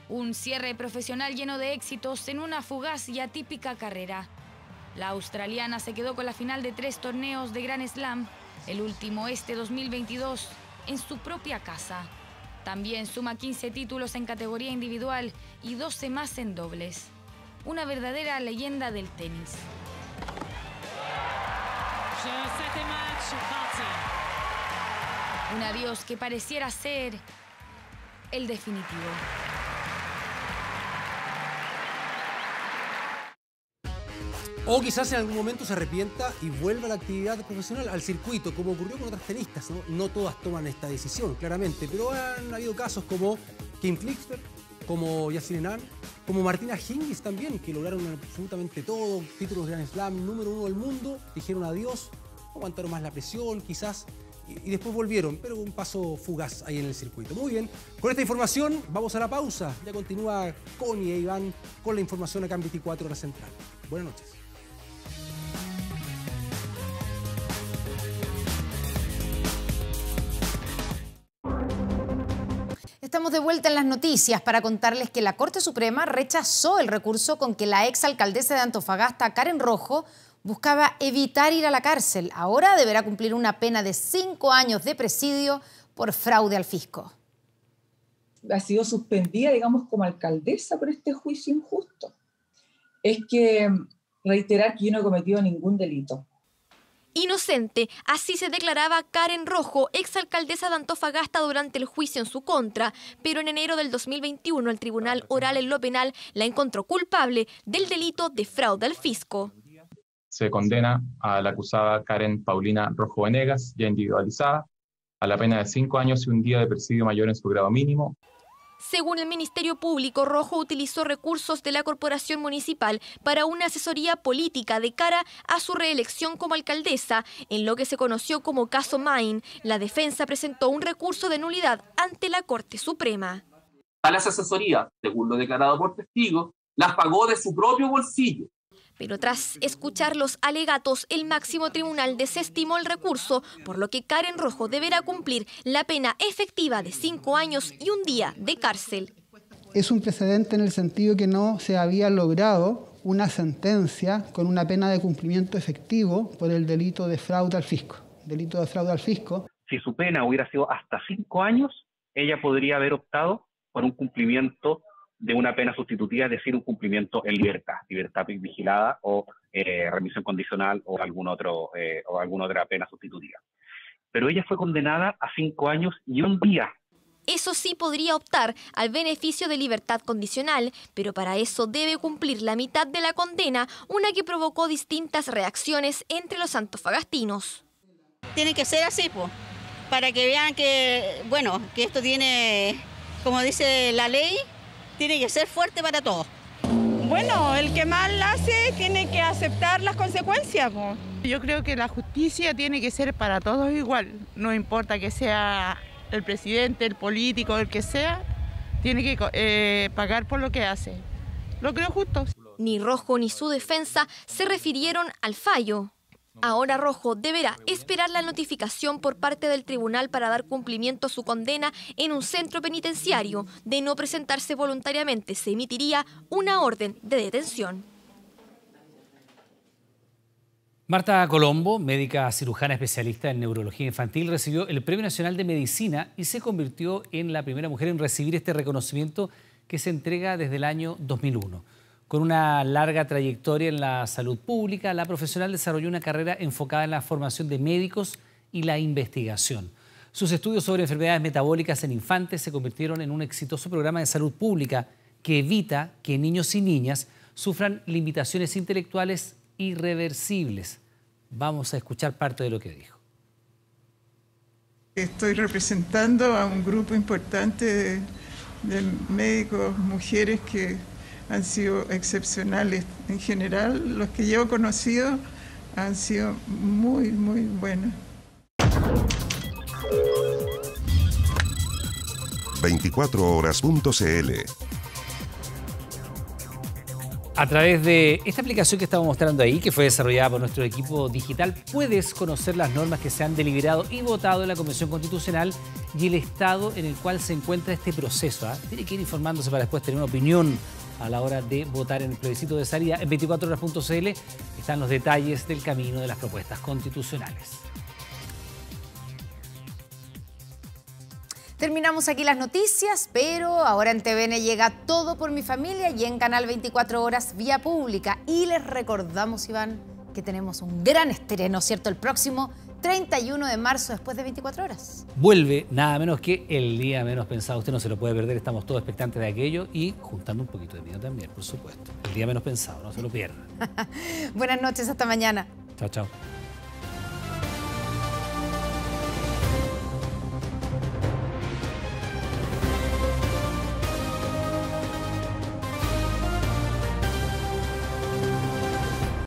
Un cierre profesional lleno de éxitos en una fugaz y atípica carrera. La australiana se quedó con la final de 3 torneos de Grand Slam, el último este 2022, en su propia casa. También suma 15 títulos en categoría individual y 12 más en dobles. Una verdadera leyenda del tenis. Un adiós que pareciera ser el definitivo. O quizás en algún momento se arrepienta y vuelva a la actividad profesional, al circuito, como ocurrió con otras tenistas, ¿no? No todas toman esta decisión, claramente, pero han habido casos como Kim Clijsters, como Yassin Enan, como Martina Hingis también, que lograron absolutamente todo, títulos de Grand Slam, número 1 del mundo, dijeron adiós, aguantaron más la presión quizás, y después volvieron, pero un paso fugaz ahí en el circuito. Muy bien, con esta información vamos a la pausa. Ya continúa Connie e Iván con la información acá en 24 Horas Central. Buenas noches. Estamos de vuelta en las noticias para contarles que la Corte Suprema rechazó el recurso con que la exalcaldesa de Antofagasta, Karen Rojo, buscaba evitar ir a la cárcel. Ahora deberá cumplir una pena de 5 años de presidio por fraude al fisco. Ha sido suspendida, digamos, como alcaldesa por este juicio injusto. Es que reiterar que yo no he cometido ningún delito. Inocente, así se declaraba Karen Rojo, exalcaldesa de Antofagasta durante el juicio en su contra, pero en enero del 2021 el Tribunal Oral en lo Penal la encontró culpable del delito de fraude al fisco. Se condena a la acusada Karen Paulina Rojo Venegas, ya individualizada, a la pena de 5 años y un día de presidio mayor en su grado mínimo. Según el Ministerio Público, Rojo utilizó recursos de la Corporación Municipal para una asesoría política de cara a su reelección como alcaldesa, en lo que se conoció como caso Main. La defensa presentó un recurso de nulidad ante la Corte Suprema. A las asesorías, según lo declarado por testigos, las pagó de su propio bolsillo. Pero tras escuchar los alegatos, el máximo tribunal desestimó el recurso, por lo que Karen Rojo deberá cumplir la pena efectiva de 5 años y un día de cárcel. Es un precedente en el sentido que no se había logrado una sentencia con una pena de cumplimiento efectivo por el delito de fraude al fisco. Delito de fraude al fisco. Si su pena hubiera sido hasta 5 años, ella podría haber optado por un cumplimiento de una pena sustitutiva, es decir, un cumplimiento en libertad vigilada o remisión condicional o alguna otra pena sustitutiva. Pero ella fue condenada a 5 años y un día. Eso sí podría optar al beneficio de libertad condicional, pero para eso debe cumplir la mitad de la condena, una que provocó distintas reacciones entre los antofagastinos. Tiene que ser así, pues, para que vean que, bueno, que esto tiene, como dice la ley, tiene que ser fuerte para todos. Bueno, el que mal hace tiene que aceptar las consecuencias. Yo creo que la justicia tiene que ser para todos igual. No importa que sea el presidente, el político, el que sea, tiene que pagar por lo que hace. Lo creo justo. Ni Rojo ni su defensa se refirieron al fallo. Ahora Rojo deberá esperar la notificación por parte del tribunal para dar cumplimiento a su condena en un centro penitenciario. De no presentarse voluntariamente, se emitiría una orden de detención. Marta Colombo, médica cirujana especialista en neurología infantil, recibió el Premio Nacional de Medicina y se convirtió en la primera mujer en recibir este reconocimiento que se entrega desde el año 2001. Con una larga trayectoria en la salud pública, la profesional desarrolló una carrera enfocada en la formación de médicos y la investigación. Sus estudios sobre enfermedades metabólicas en infantes se convirtieron en un exitoso programa de salud pública que evita que niños y niñas sufran limitaciones intelectuales irreversibles. Vamos a escuchar parte de lo que dijo. Estoy representando a un grupo importante de médicos, mujeres que han sido excepcionales. En general, los que yo he conocido han sido muy, muy buenos. 24horas.cl. A través de esta aplicación que estamos mostrando ahí, que fue desarrollada por nuestro equipo digital, puedes conocer las normas que se han deliberado y votado en la Convención Constitucional y el estado en el cual se encuentra este proceso. Tiene que ir informándose para después tener una opinión a la hora de votar en el plebiscito de salida. En 24horas.cl están los detalles del camino de las propuestas constitucionales. Terminamos aquí las noticias, pero ahora en TVN llega Todo por mi familia y en Canal 24 Horas vía pública. Y les recordamos, Iván, que tenemos un gran estreno, ¿cierto? El próximo 31 de marzo, después de 24 horas. Vuelve nada menos que El Día Menos Pensado. Usted no se lo puede perder, estamos todos expectantes de aquello y juntando un poquito de miedo también, por supuesto. El Día Menos Pensado, no se lo pierda. Buenas noches, hasta mañana. Chao, chao.